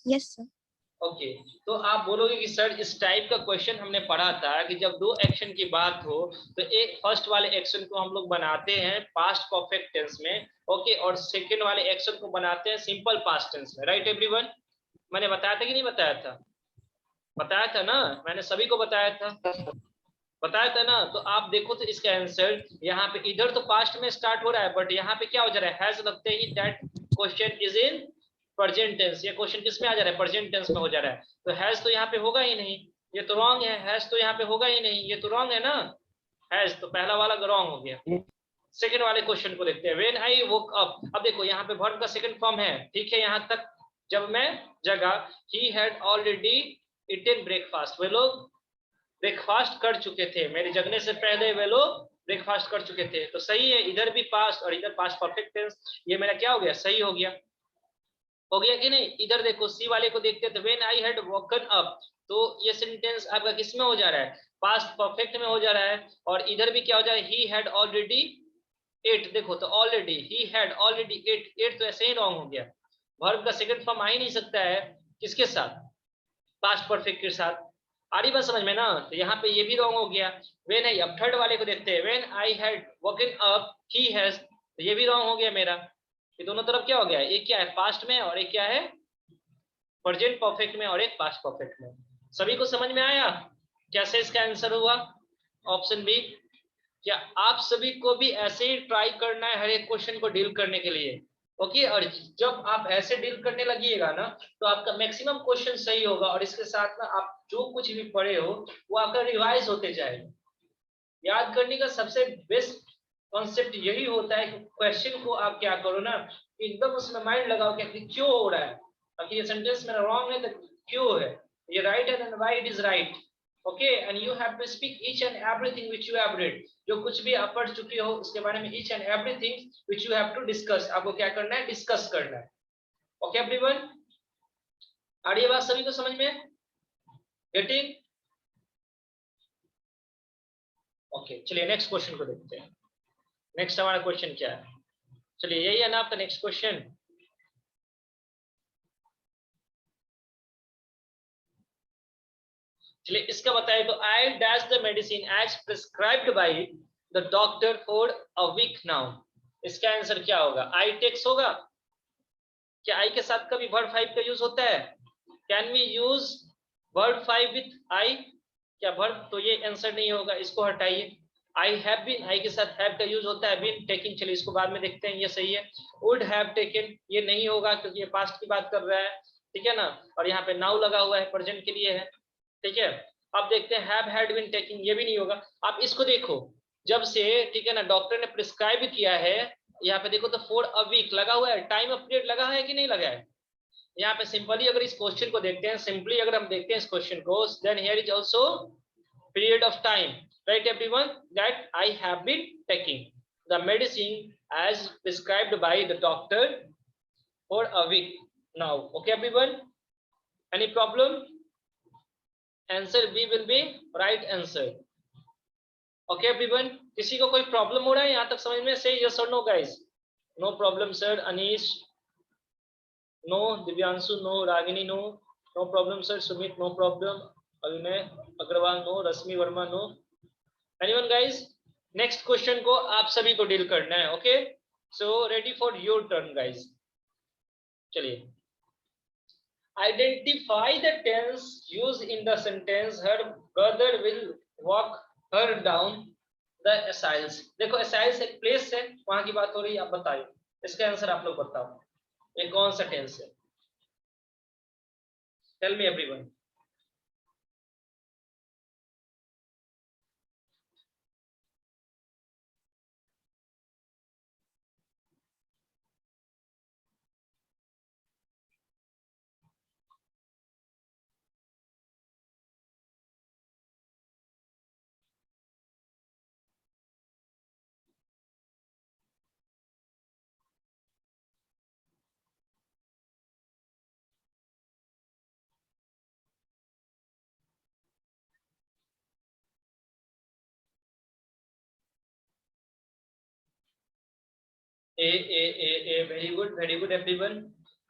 Yes sir. Okay, तो आप बोलोगे कि सर इस टाइप का क्वेश्चन हमने पढ़ा था कि जब दो एक्शन की बात हो तो एक फर्स्ट वाले एक्शन को हम लोग बनाते हैं पास्ट परफेक्ट टेंस में, ओके, और सेकंड वाले एक्शन को बनाते हैं सिंपल पास्ट टेंस में, राइट एवरीवन? मैंने बताया था कि नहीं बताया था? बताया था ना, मैंने सभी को बताया था, बताया था ना। तो आप देखो तो इसका आंसर यहाँ पे, इधर तो पास्ट में स्टार्ट हो रहा है बट यहाँ पे क्या हो जा रहा है, हैज लगते ही that question is in present tense. ये क्वेश्चन किस में आ जा रहा है, प्रेजेंट टेंस में हो जा रहा है, तो हैज तो यहाँ पे होगा ही नहीं, ये तो रॉन्ग है। हैज तो यहाँ पे होगा ही नहीं, ये तो रॉन्ग है ना, हैज तो पहला वाला रॉन्ग हो गया। सेकंड वाले क्वेश्चन को देखते हैं, व्हेन आई वोक अप। अब देखो यहाँ पे वर्ब का सेकंड फॉर्म है, ठीक है, यहाँ तक जब मैं जगा, he had already eaten breakfast, वे लोग ब्रेकफास्ट कर चुके थे, मेरे जगने से पहले वे लोग ब्रेकफास्ट कर चुके थे, तो सही है। इधर भी पास्ट और इधर पास्ट परफेक्ट टेंस, ये मेरा क्या हो गया, सही हो गया, हो गया कि नहीं? इधर देखो सी वाले को देखते हैं, तो when I had woken up, तो ये सेंटेंस आपका किस में हो जा रहा है, पास्ट परफेक्ट में हो जा रहा है, और इधर भी क्या हो जा रहा है, ही हैड ऑलरेडी एट, देखो तो already, he had already ate, ate तो ऐसे ही रॉन्ग हो गया। वर्ब का सेकंड फॉर्म आ ही नहीं सकता है किसके साथ, पास्ट परफेक्ट के साथ। आ रही बात समझ में ना, तो यहाँ पे ये भी रॉन्ग हो गया। व्हेन आई, अब थर्ड वाले को देखते हैं, when I had woken up he has, तो ये भी रॉन्ग हो गया मेरा। ये दोनों तरफ क्या हो गया, एक क्या है पास्ट में और एक क्या है प्रेजेंट परफेक्ट में और एक पास्ट परफेक्ट में। सभी को समझ में आया कैसे इसका आंसर हुआ ऑप्शन बी? क्या आप सभी को भी ऐसे ही ट्राई करना है हर एक क्वेश्चन को डील करने के लिए? ओके, और जब आप ऐसे डील करने लगिएगा ना तो आपका मैक्सिमम क्वेश्चन सही होगा, और इसके साथ ना आप जो कुछ भी पढ़े हो वो आपका रिवाइज होते जाएगा। याद करने का सबसे बेस्ट कॉन्सेप्ट यही होता है कि क्वेश्चन को आप क्या करो ना, एकदम उसमें माइंड लगाओ कि क्यों हो रहा है, अगर ये सेंटेंस मेरा रॉन्ग है तो क्यों है, ये राइट है then why it is right. Okay, and you have to speak each and everything which you have read, जो कुछ भी आप पढ़ चुके हो उसके बारे में each and everything which you have to discuss, आपको क्या करना है, डिस्कस करना है। ओके एवरीवन, आ रही है बात सभी को समझ में? गेटिंग? ओके, चलिए नेक्स्ट क्वेश्चन को देखते हैं। नेक्स्ट हमारा क्वेश्चन क्या है, चलिए यही है ना आपका नेक्स्ट क्वेश्चन। चलिए इसका बताइए, तो I dash the medicine as prescribed by the doctor for a week now, इसका आंसर क्या होगा? आई टेक्स होगा? क्या आई के साथ कभी वर्ब 5 का यूज होता है? Can we use verb 5 with I? क्या वर्ब, तो ये आंसर नहीं होगा, इसको हटाइए। आई हैव बीन, आई के साथ हैव का यूज होता है, बीन टेकिंग, चलिए इसको बाद में देखते हैं, ये सही है। वुड हैव टेकन, ये नहीं होगा क्योंकि ये पास्ट की बात कर रहा है, ठीक है ना, और यहाँ पे नाउ लगा हुआ है, प्रेजेंट के लिए है, ठीक है। अब देखते हैं हैव हैड बीन टेकिंग, ये भी नहीं होगा। आप इसको देखो, जब से, ठीक है ना, डॉक्टर ने प्रिस्क्राइब किया है, यहाँ पे देखो तो फॉर अ वीक लगा हुआ है, टाइम ऑफ पीरियड लगा है कि नहीं लगा है? यहाँ पे सिंपली अगर इस क्वेश्चन को देखते हैं, सिंपली अगर हम देखते हैं इस क्वेश्चन को, then here is also period of time, right everyone, that I have been taking the medicine as prescribed by the doctor for a week now. Okay everyone, any problem? Answer B will be right answer. Okay everyone, किसी को कोई problem हो रहा है यहाँ तक समझ में? Say yes or no guys. No problem sir. Anish no, Divyanshu no, Ragini no, no problem sir. Sumit no problem, Abhinay Agarwal no, Rashmi Verma no, anyone guys? Next question को आप सभी को डील करना है। Okay, so ready for your turn guys. चलिए, identify the tense use in the sentence her brother will walk her down the aisles. देखो aisles एक place है, वहां की बात हो रही है, आप बताइए इसका आंसर आप लोग बताओ, ये कौन सा टेंस है? Tell me everyone. A, very good everyone.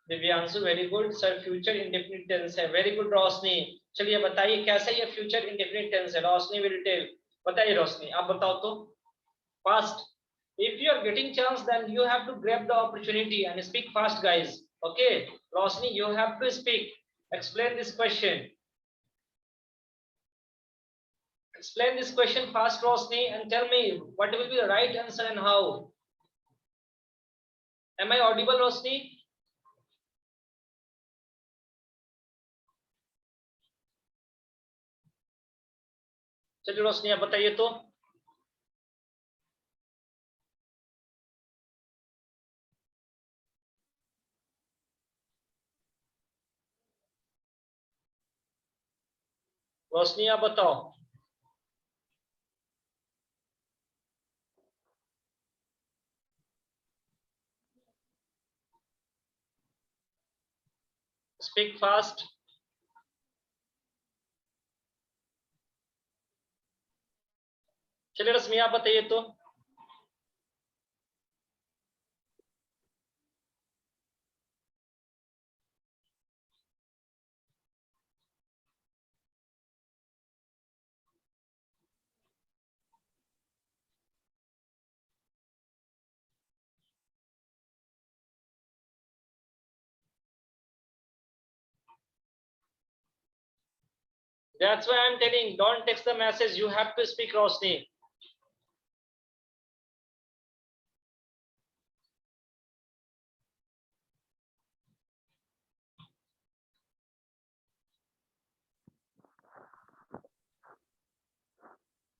Divyanshu very good sir, future indefinite tense है, वेरी गुड रोशनी। चलिए बताइए कैसा ये फ्यूचर इंडेफिनिट टेंस है, रोशनी विल टेल। बताइए रोशनी, आप बताओ तो fast. If you are getting chance, then you have to grab the opportunity and speak fast, guys. Okay, Roshni, you have to speak. Explain this question. Explain this question fast, Roshni, and tell me what will be the right answer and how. Am I audible, Roshni? चलिए रोशनी आप बताइए तो। रोशनी आप बताओ। Speak fast. चलिए रश्मि आप बताइए तो। That's why I'm telling, don't text the message. You have to speak, Rosni.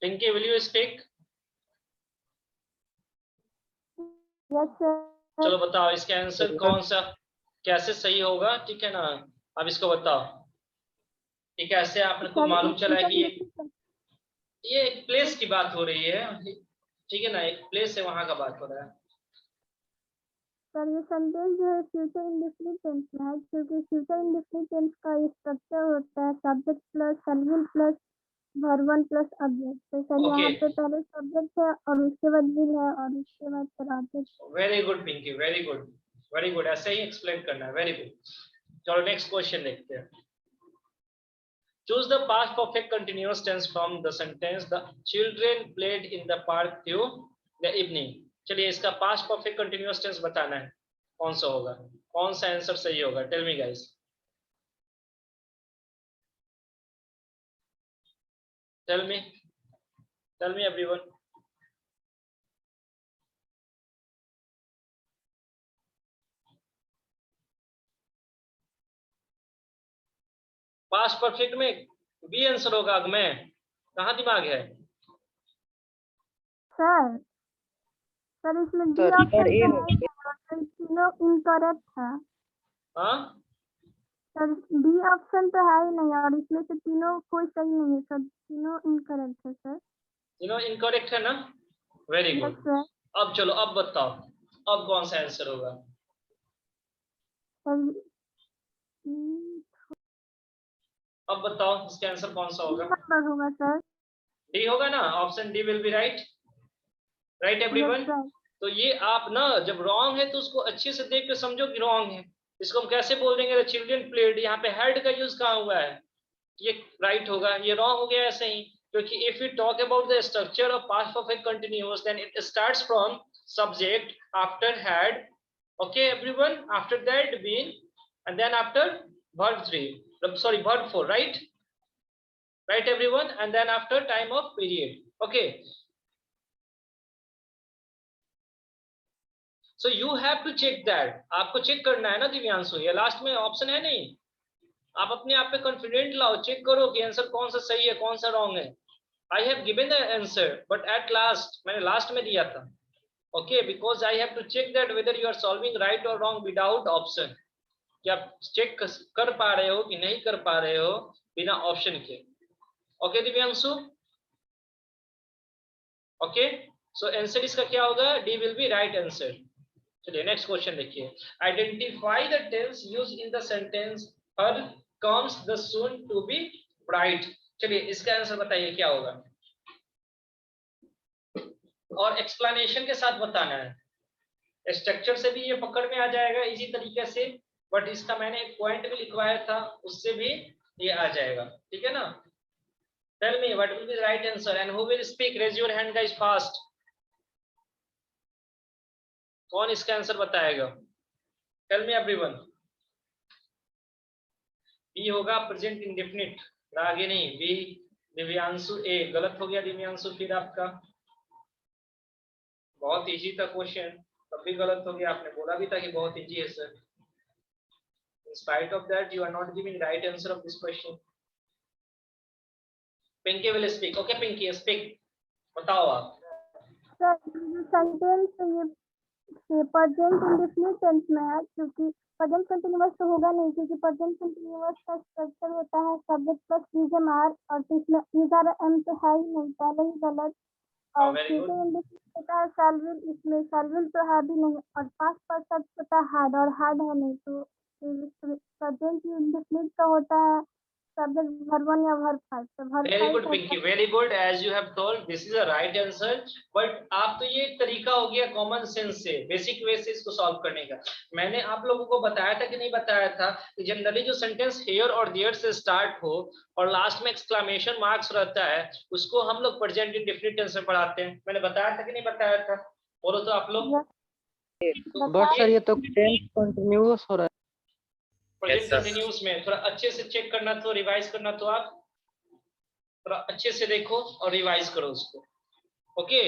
Pinky, will you speak? Yes, sir. चलो बताओ इसका आंसर कौन सा कैसे सही होगा, ठीक है ना? अब इसको बताओ कि कैसे आपने को मालूम चला है कि ये एक प्लेस की बात हो रही है, ठीक है ना? एक प्लेस है, वहां का बात हो रहा है। सर ये सेंटेंस जो है फ्यूचर इंडेफिनिट टेंस में है, क्योंकि फ्यूचर इंडेफिनिट टेंस का स्ट्रक्चर होता है subject plus shall will plus verb one plus object. तो सर यहाँ पे पहले सब्जेक्ट है और उसके बाद विल है और उसके बाद फिर object. Very good Pinky, very good, very good, ऐसे ही एक्सप्लेन करना है। Very good. चलो नेक्स्ट क्वेश्चन देखते हैं। Choose the past perfect continuous tense from the sentence the children played in the park till the evening। चलिए इसका past perfect continuous tense बताना है, कौन सा होगा, कौन सा आंसर सही होगा? Tell me guys, tell me everyone. Past perfect में बी आंसर होगा। में कहाँ दिमाग है सर? सर इसमें डी ऑप्शन तो तीनों इनकरेक्ट है। हाँ सर डी ऑप्शन तो है ही नहीं और इसमें से तीनों कोई सही नहीं है सर, तीनों इनकरेक्ट है सर। तीनों इनकरेक्ट है ना? Very good. अब चलो अब बताओ, अब कौन सा आंसर होगा? अब बताओ इसका आंसर कौन सा होगा? होगा सर, डी होगा ना? Option D will be right, right everyone. तो ये आप ना जब रॉन्ग है तो उसको अच्छे से देख के समझो कि रॉन्ग है। इसको हम कैसे बोल देंगे? द चिल्ड्रन प्लेड, यहाँ पे हैड का यूज कहाँ हुआ है? ये राइट होगा, ये रॉन्ग हो गया ऐसे ही, क्योंकि if you talk about the structure of past perfect continuous then it starts from subject after had, okay everyone, after that been and then after verb 3, sorry verb 4, right everyone, and then after time of period, okay? So you have to check that, आपको check करना है ना दिव्यांशु, ये last में option है नहीं, आप अपने आप पे कॉन्फिडेंट लाओ, चेक करो कि आंसर कौन सा सही है कौन सा रॉन्ग है। I have given the answer but at last, मैंने लास्ट में दिया था, okay, because I have to check that whether you are solving right और रॉन्ग विदाउट ऑप्शन, कि आप चेक कर पा रहे हो कि नहीं कर पा रहे हो बिना ऑप्शन के। Okay Divyanshu, okay, so answer इसका क्या होगा? D will be right answer. चलिए नेक्स्ट क्वेश्चन देखिए। Identify the tense use in the sentence her comes the soon to be bright. चलिए इसका आंसर बताइए क्या होगा, और एक्सप्लेनेशन के साथ बताना है। स्ट्रक्चर से भी ये पकड़ में आ जाएगा इसी तरीके से, बट इसका मैंने एक पॉइंट भी लिखवाया था, उससे भी ये आ जाएगा, ठीक है ना? Tell me what will be the right answer and who will speak, raise your hand guys fast. कौन इसका आंसर बताएगा? Tell me everyone. बी होगा प्रेजेंट इंडेफिनिट, आगे नहीं, बी दिव्यांशु। ए गलत हो गया दिव्यांशु, फिर आपका बहुत इजी था क्वेश्चन, तब भी गलत हो गया, आपने बोला भी था कि बहुत इजी है sir. In spite of that, you are not giving right answer of this question. Pinky will speak. Okay, Pinky, speak. बताओ आप। सर सेंटेंस ये प्रेजेंट इंडेफिनिट टेंस में है, क्योंकि प्रेजेंट कंटीन्यूअस तो होगा नहीं, क्योंकि प्रेजेंट कंटीन्यूअस का स्ट्रक्चर होता है सब्जेक्ट प्लस वीजम आर, और इसमें ईजर एम तो है ही नहीं, पहले ही गलत। और फ्यूचर इंडेफिनिट होता है सलविल, इसमें सलविल तो है भी नहीं, और पास्ट परफेक्ट होता है हैड, और हैड है नहीं, तो प्रेजेंट इंडेफिनिट का होता है सब्जेक्ट वर्ब 1 या वर्ब 5। तो verb 5 very good Pinky, very good, as you have told this is a right answer. But आप तो ये एक तरीका हो गया कॉमन सेंस से, बेसिक वे से इसको सॉल्व करने का। मैंने आप लोगों को बताया था कि नहीं बताया था कि जनरली जो सेंटेंस हियर और देयर से स्टार्ट हो और लास्ट में एक्सक्लेमेशन मार्क्स रहता है, उसको हम लोग प्रेजेंट इंडेफिनिट टेंस में पढ़ाते हैं। मैंने बताया था कि नहीं बताया था? बोलो तो आप लोग। बट सर ये तो टेंस कंटीन्यूअस हो रहा है। प्रेजेंट कंटीन्यूअस में थोड़ा अच्छे से चेक करना, तो रिवाइज करना, तो आप थोड़ा अच्छे से देखो और रिवाइज करो उसको। ओके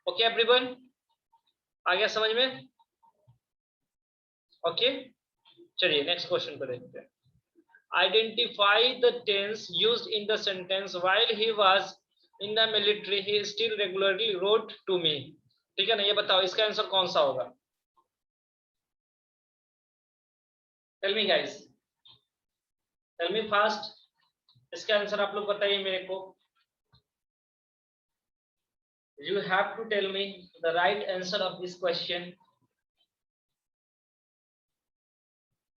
ओके एवरीवन, आ गया समझ में? ओके चलिए नेक्स्ट क्वेश्चन को देखते हैं। Identify the tense used in the sentence while he was in the military he still regularly wrote to me. ठीक है ना, ये बताओ इसका आंसर कौन सा होगा? Tell me guys, tell me fast, इसका आंसर आप लोग बताइए मेरे को। You have to tell me the right answer of this question.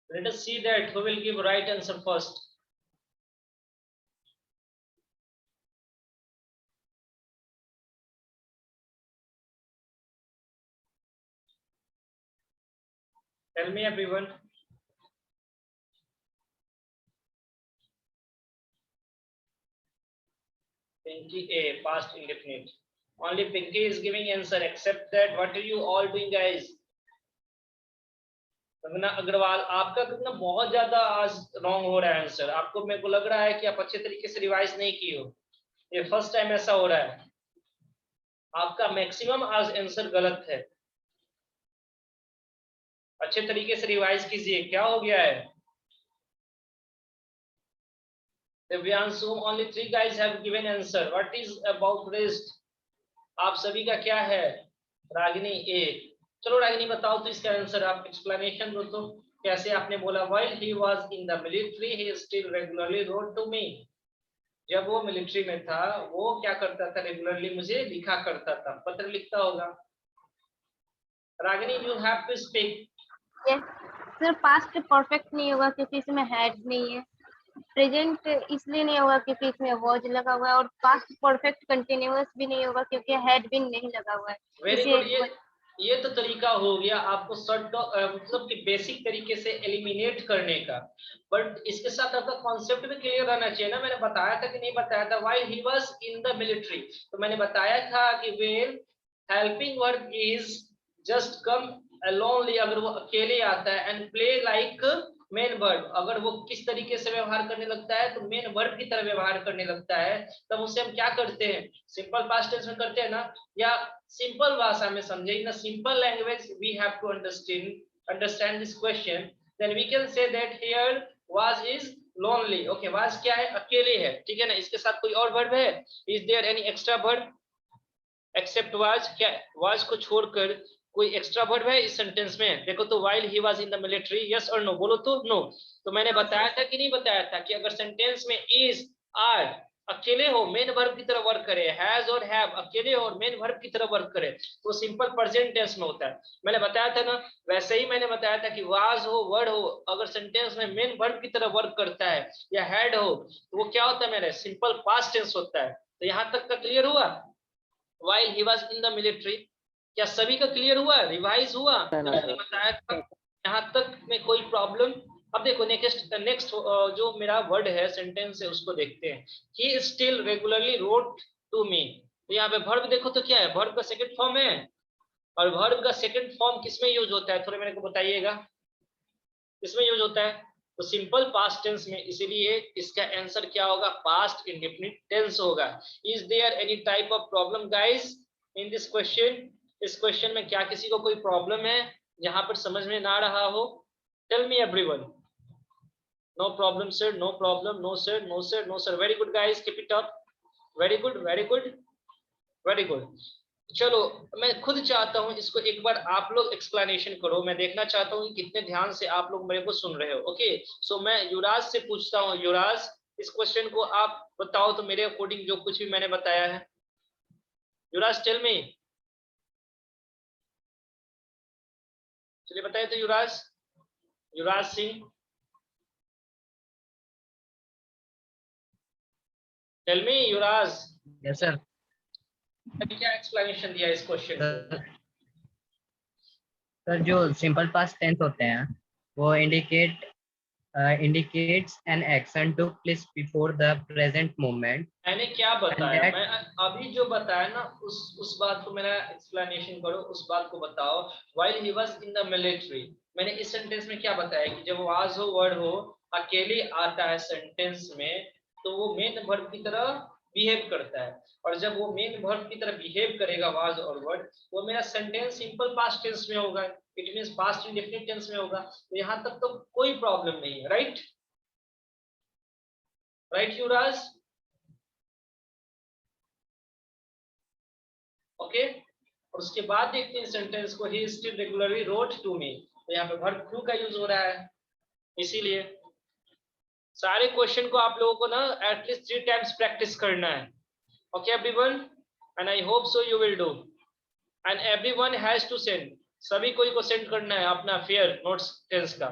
Let us see that who will give right answer first. Tell me everyone. Pinky A, past indefinite. Only Pinky is giving answer. Except that, what are you all doing, guys? Kangana Agarwal, आपका कितना बहुत ज्यादा आज wrong हो रहा है answer. आपको, मेरे को लग रहा है कि आप अच्छे तरीके से रिवाइज नहीं किए हो। ये फर्स्ट टाइम ऐसा हो रहा है। आपका मैक्सिमम आज आंसर गलत है। अच्छे तरीके से रिवाइज कीजिए। क्या हो गया है? Divyanshu, only 3 guys have given answer. What is about rest? आप सभी का क्या है? रागिनी ए। चलो रागिनी बताओ तो इसका आंसर, आप एक्सप्लेनेशन दो तो कैसे आपने बोला while he was in the military he still regularly wrote to me। जब वो मिलिट्री में था वो क्या करता था? रेगुलरली मुझे लिखा करता था, पत्र लिखता होगा। Ragini you have to speak. Yes sir, past perfect नहीं होगा क्योंकि इसमें हैड नहीं है। प्रेजेंट इसलिए नहीं होगा क्योंकि इसमें वॉज लगा हुआ है, और पास्ट परफेक्ट कंटिन्यूअस भी नहीं होगा क्योंकि हैड भी नहीं लगा हुआ है। Very good. ये तो तरीका हो गया आपको शॉर्ट मतलब कि बेसिक तरीके से एलिमिनेट करने का, बट इसके साथ आपका कॉन्सेप्ट भी क्लियर रहना चाहिए ना। मैंने बताया था कि नहीं बताया था? While he was in the military, तो मैंने बताया था कि when helping verb is just come alonely, अगर वो अकेले आता है, and play like main verb, अगर वो किस तरीके से व्यवहार करने लगता है तो मेन वर्ब की तरह व्यवहार करने लगता है, तब उसे हम क्या करते हैं? सिंपल पास्ट टेंस में करते हैं ना। या सिंपल भाषा में समझे, in simple language we have to understand this question, then we can say that here was is lonely. Okay, was क्या है? अकेले है। ठीक है ना, इसके साथ कोई और वर्ब है? Is there any extra verb except was? क्या वाज को छोड़कर कोई एक्स्ट्रा वर्ब है इस सेंटेंस में? देखो तो while he was in the military, yes और नो? बोलो तो नो। तो मैंने बताया था कि नहीं बताया था कि अगर सेंटेंस में इज आर अकेले हो मेन वर्ब की तरह वर्क करे, हैज और हैव अकेले हो और मेन वर्ब की तरह वर्क करे, तो सिंपल प्रेजेंट टेंस में होता है। मैंने बताया था ना। वैसे ही मैंने बताया था कि वाज हो वर्ड हो अगर सेंटेंस में मेन वर्ब की तरह वर्क करता है या हैड हो तो वो क्या होता है मेरे? सिंपल पास्ट टेंस होता है। तो यहाँ तक का क्लियर हुआ? While he was in the military, क्या सभी का क्लियर हुआ? रिवाइज हुआ? मैंने बताया था यहाँ तक में कोई प्रॉब्लम? अब देखो नेक्स्ट जो मेरा वर्ड है सेंटेंस है उसको देखते हैं। He still regularly wrote to me, तो यहाँ पे वर्ब देखो तो क्या है? वर्ब का सेकंड फॉर्म है, और वर्ब का सेकंड फॉर्म किसमें यूज होता है? थोड़े मेरे को बताइएगा, किसमें यूज होता है? तो सिंपल पास्ट टेंस में, इसीलिए इसका आंसर क्या होगा? पास्ट इंडेफिनिट टेंस होगा। Is there any type of problem guys in this question? इस क्वेश्चन में क्या किसी को कोई प्रॉब्लम है यहाँ पर समझ में ना रहा हो? Tell me everyone. No problem sir, no problem, no sir, no sir, no sir. Very good guys, keep it up. Very good, very good, very good. चलो मैं खुद चाहता हूँ इसको एक बार आप लोग एक्सप्लेनेशन करो। मैं देखना चाहता हूँ कितने ध्यान से आप लोग मेरे को सुन रहे हो। ओके, सो मैं युवराज से पूछता हूँ। युवराज, इस क्वेश्चन को आप बताओ तो मेरे अकॉर्डिंग जो कुछ भी मैंने बताया है। Yuvraj tell me. चलिए बताइए तो Yuvraj, Yuvraj Singh, tell me Yuvraj. Yes sir. क्या एक्सप्लेनेशन दिया इस क्वेश्चन को? सर जो सिंपल पास्ट टेंस होते हैं वो indicates an action took place before the present moment। मैंने क्या बताया? मैं अभी जो बताया ना उस बात को मेरा एक्सप्लेनेशन करो, उस बात को बताओ। while he was in the military, मैंने इस सेंटेंस में क्या बताया कि जब वाज हो वर्ड हो अकेले आता है सेंटेंस में तो वो मेन वर्ब की तरह बिहेव करता है, और जब वो मेन वर्ब की तरह बिहेव करेगा वाज और वर्ड, वो मेरा सेंटेंस सिंपल पास्ट टेंस में होगा, it means past indefinite tense में होगा। तो यहाँ तक तो कोई प्रॉब्लम नहीं है, राइट राइट युवराज, ओके। और उसके बाद देखते हैं सेंटेंस को, he still regularly wrote to me, तो यहाँ पे वर्ब टू का यूज हो रहा है, इसीलिए सारे क्वेश्चन को आप लोगों को ना एटलीस्ट 3 टाइम्स प्रैक्टिस करना है, okay everyone, and I hope so you will do, and everyone has to send, सभी को सेंड करना है अपना फेयर नोट्स टेंस का।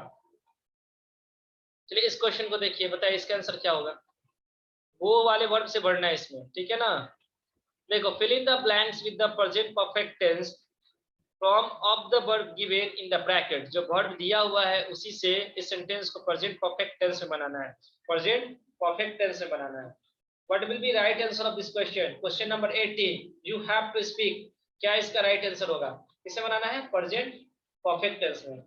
चलिए इस क्वेश्चन को देखिए, बताइए इसका आंसर क्या होगा। वो वाले वर्ब से भरना है इसमें, ठीक है ना। देखो, fill in the blanks with the present perfect tense from of the verb given in the bracket, जो verb दिया हुआ है उसी से इस सेंटेंस को present perfect tense में बनाना है, present perfect tense में बनाना है। What will be right answer of this question? Question number 18, you have to speak, क्या इसका right answer होगा, किसे बनाना है, present perfect tense में।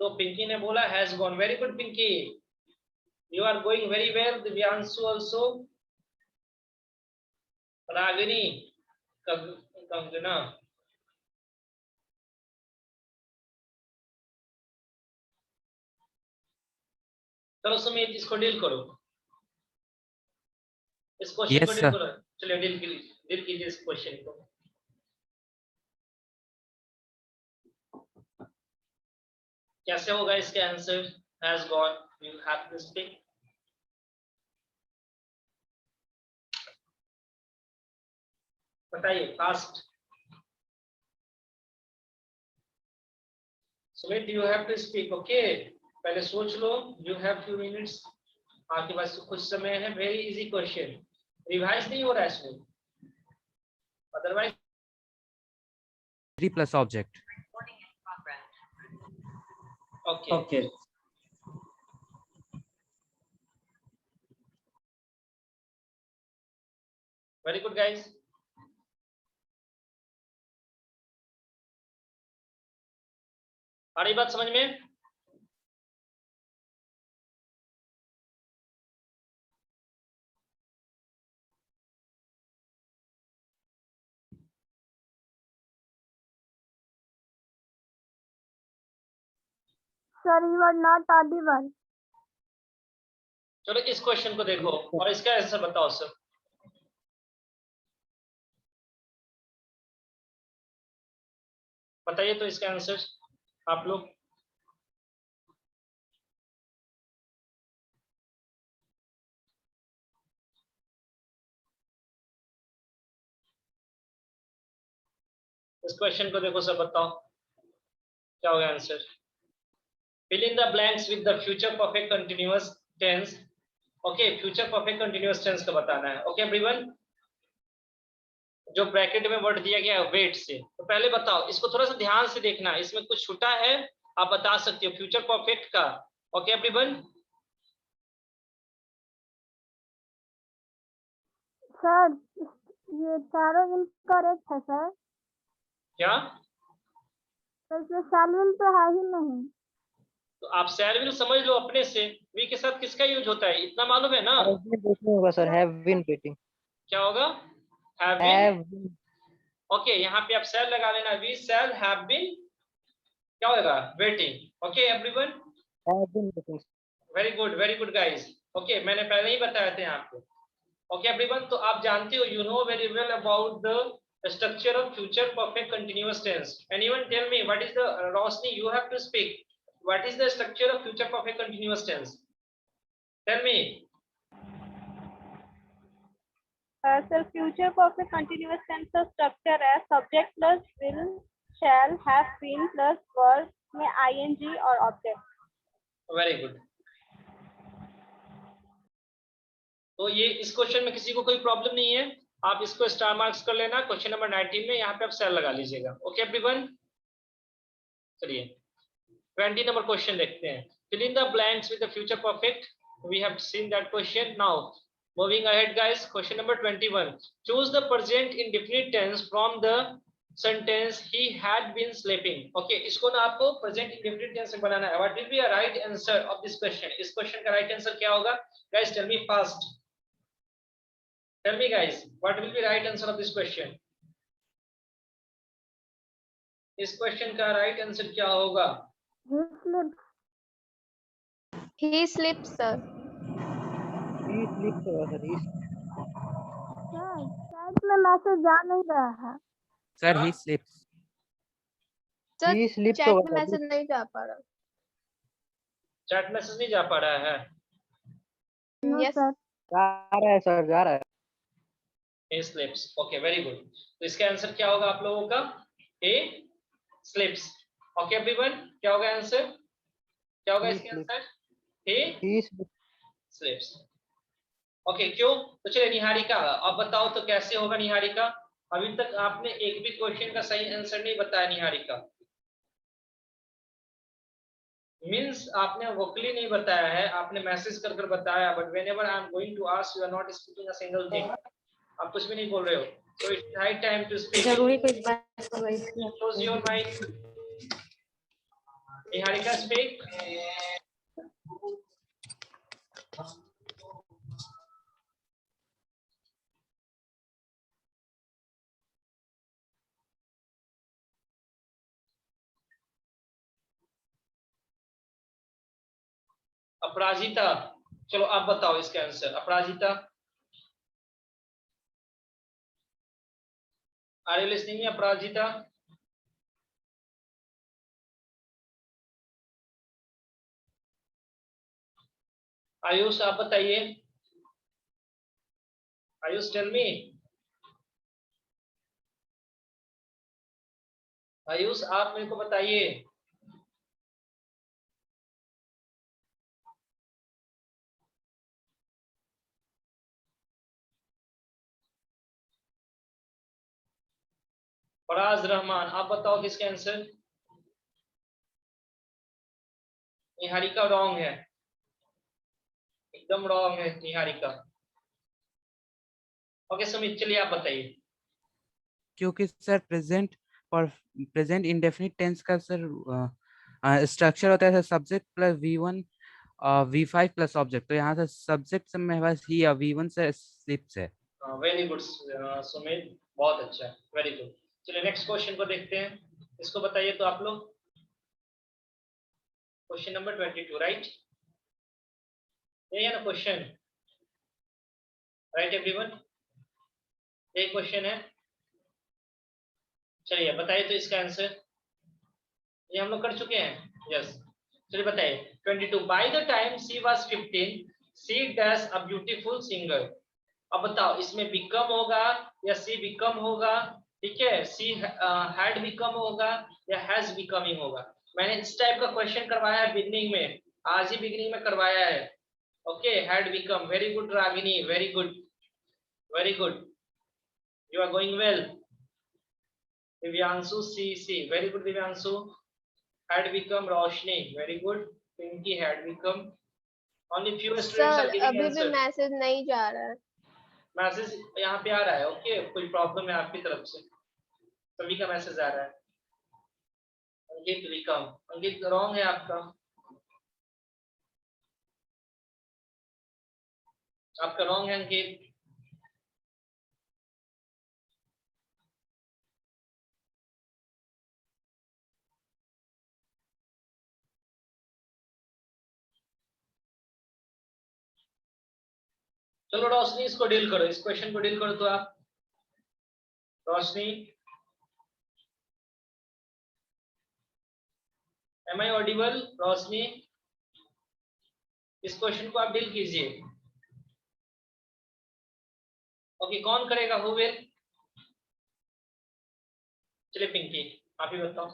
तो पिंकी ने बोला has gone, very good Pinky, you are going very well, Divyanshu also, Ragini, Kangana, चलो सुमित इसको डील करो, इस क्वेश्चन को डील करो, चलिए डील कीजिए इस क्वेश्चन को। कैसे होगा इसका answer, has gone, you have to speak, बताइए fast. Sumit you have to speak, okay, पहले सोच लो, यू हैव फ्यू मिनट्स, आपके पास कुछ समय है, वेरी इजी क्वेश्चन, रिवाइज नहीं हो रहा है इसमें, otherwise 3 plus object. Okay Okay. Very good guys, आ रही बात समझ में। Sir, you are not audible. चलो इस क्वेश्चन को देखो और इसका आंसर बताओ सर। बताइए तो इसका आंसर आप लोग। इस क्वेश्चन को देखो सर, बताओ क्या होगा answer. Fill in the blanks with the future perfect continuous tense. Okay, future perfect continuous tense का बताना है। Okay everyone, जो ब्रैकेट में वर्ड दिया गया है वेट से, तो पहले बताओ, इसको थोड़ा सा ध्यान से देखना, इसमें कुछ छूटा है आप बता सकते हो फ्यूचर परफेक्ट का। ओके एवरीवन, सर ये चारों इनकरेक्ट है सर। क्या तो इसमें शामिल तो है ही नहीं। तो आप शैल विल समझ लो अपने से, वी के साथ किसका यूज होता है इतना मालूम है ना। होगा सर, हैव बीन वेटिंग। क्या होगा, हैव बीन। ओके, यहाँ पे आप शैल लगा लेना, वी शैल हैव बीन, क्या होगा, waiting. Okay everyone, have been waiting. Very good guys. Okay, मैंने पहले ही बताया था यहाँ पे। ओके एवरीवन, तो आप जानते हो, you know very well about the structure of future perfect continuous tense. Anyone tell me what is the, Roshni you have to speak, what is the structure of future perfect continuous tense? Tell me. Sir, future perfect continuous tense का structure है subject plus will, shall, have been plus verb में ing और object। Very good. तो ये इस question में किसी को कोई प्रॉब्लम नहीं है, आप इसको स्टार मार्क्स कर लेना। क्वेश्चन नंबर 19 में यहाँ पे आप सेल लगा लीजिएगा। ओके एवरीवन, चलिए 20 नंबर क्वेश्चन देखते हैं। Fill in the blanks with the future perfect. We have seen that question. Now moving ahead guys, question number 21. Choose the present indefinite tense from the sentence he had been sleeping. Okay, इसको ना आपको present indefinite tense में बनाना है। What will be a right answer of this question? इस question का right answer क्या होगा guys? Tell me fast. Tell me guys, what will be right answer of this question? इस क्वेश्चन का right answer क्या होगा? He slips. He slips, sir. He slips होगा sir, he sir chat में message जा नहीं रहा है। Sir, he slips. Sir he slips chat होगा में सर, मैसेज नहीं जा पा रहा। चैट मैसेज नहीं जा पा रहा है। No Yes. सर। जा रहा है सर, जा रहा है। He slips. Okay, very good. तो इसका आंसर क्या होगा आप लोगों का? He slips. Okay everyone, क्या होगा आंसर? क्या होगा He इसका slips. Answer? He He slips. slips. Okay, क्यों? तो चलिए निहारिका, अब बताओ तो कैसे होगा निहारिका? अभी तक आपने एक भी क्वेश्चन का सही आंसर नहीं बताया निहारिका। मीन्स आपने वोकली नहीं बताया है, आपने मैसेज कर कर बताया, but whenever I am going to ask you are not speaking a single thing. आप कुछ भी नहीं बोल रहे हो। So it's high time to speak. जरूरी कोई बात कर रही थी। Close your mic. Niharika speak. Aparajita, चलो आप बताओ इसका आंसर। Aparajita, are you listening? Aparajita, Ayush आप बताइए। Ayush tell me. आयुष आप मेरे को बताइए। फराज रहमान आप बताओ किसका आंसर? निहारिका रॉन्ग है, एकदम रॉन्ग है निहारिका। ओके सुमित, चलिए आप बताइए। क्योंकि सर प्रेजेंट इंडेफिनिट टेंस का सर स्ट्रक्चर होता है subject plus V1 V5 plus object. तो यहाँ से सब्जेक्ट से मेरे पास ही V1 से स्लिप्स है। वेरी गुड सुमित, बहुत अच्छा, वेरी गुड। चलिए नेक्स्ट क्वेश्चन को देखते हैं। इसको बताइए तो आप लोग। Question number 22, right? यही है ना क्वेश्चन? राइट एवरीवन, ये क्वेश्चन है। चलिए बताइए तो इसका आंसर। ये हम लोग कर चुके हैं। यस, चलिए बताइए। 22, by the time she was 15 C dash a beautiful singer. अब बताओ इसमें बिकम होगा या सी बिकम होगा? ठीक है, सी हैड बिकम होगा या हैज बिकमिंग होगा? मैंने इस टाइप का क्वेश्चन करवाया है बिगनिंग में, आज ही बिगनिंग में करवाया है। Okay, had become. Very good Ragini, very good, very good, you are going well. Divyanshu C, very good Divyanshu. had become Roshni, very good. Pinky had become. Only few students sir are giving अभी भी answer. Message नहीं जा रहा है। Message यहाँ पे आ रहा है। ओके, कोई प्रॉब्लम है आपकी तरफ से? सभी का मैसेज आ रहा है। अंकित विकम, अंकित रॉन्ग है आपका, आपका रॉन्ग है अंकित। चलो रोशनी इसको डील करो, इस क्वेश्चन को डील करो तो आप। रोशनी, एम आई ऑडिबल? रोशनी, इस क्वेश्चन को आप डील कीजिए। ओके, कौन करेगा? Who will? चलिए पिंकी आप ही बताओ।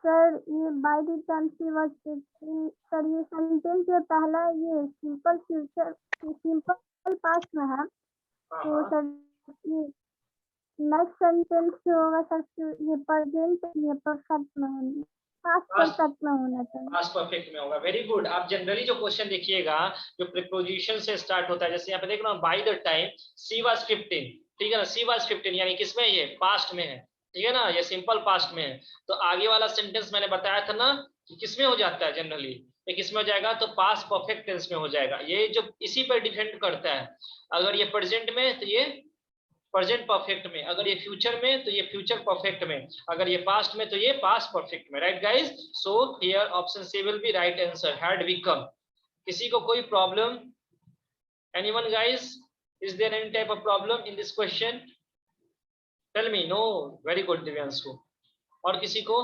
सर ये bye the time she was 15, sir ये सेंटेंस जो पहला ये सिंपल फ्यूचर सिंपल पास्ट में है। तो सर ये नेक्स्ट सेंटेंस जो होगा सर ये प्रेजेंट ये परफेक्ट में होना, पास्ट परफेक्ट में होना चाहिए। पास्ट परफेक्ट में होगा। Very good. आप जनरली जो क्वेश्चन देखिएगा जो प्रीपोजिशन से स्टार्ट होता है, जैसे यहाँ पे देख रहा हूँ bye the time she was 15, ठीक है ना? सी वाज 15 यानी किसमें? ये पास्ट में है, ठीक है ना? ये सिंपल पास्ट में है। तो आगे वाला सेंटेंस मैंने बताया था ना कि किसमें हो जाता है जनरली? एक इसमें हो जाएगा, तो पास्ट परफेक्ट टेंस में हो जाएगा। ये जो इसी पर डिपेंड करता है, अगर ये प्रेजेंट में तो ये प्रेजेंट परफेक्ट में, अगर ये फ्यूचर में तो ये फ्यूचर परफेक्ट में, अगर ये पास्ट में तो ये पास्ट परफेक्ट में, right guys. So here option C will be right answer, had become. किसी को कोई problem? Anyone guys, is there any type of problem in this question? Tell me. No, very good Divyanshu. और किसी को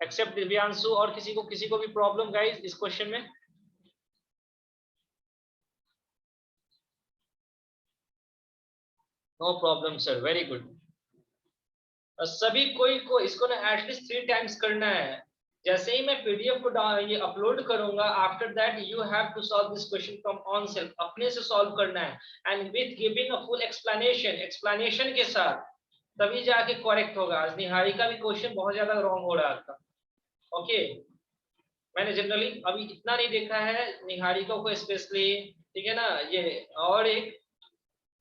except Divyanshu? और किसी को भी प्रॉब्लम गाइस इस क्वेश्चन में? No problem sir, very good. सभी कोई को इसको ना एटलीस्ट 3 टाइम्स करना है। जैसे ही मैं पीडीएफ को ये अपलोड करूंगा, after that you have to solve this question from on self, अपने से सॉल्व करना है, and with giving a full explanation के साथ, तभी जाके करेक्ट होगा। आज निहारिका भी क्वेश्चन बहुत ज्यादा रॉन्ग हो रहा था। ओके, मैंने जनरली अभी इतना नहीं देखा है निहारिका को स्पेशली, ठीक है ना, ये और एक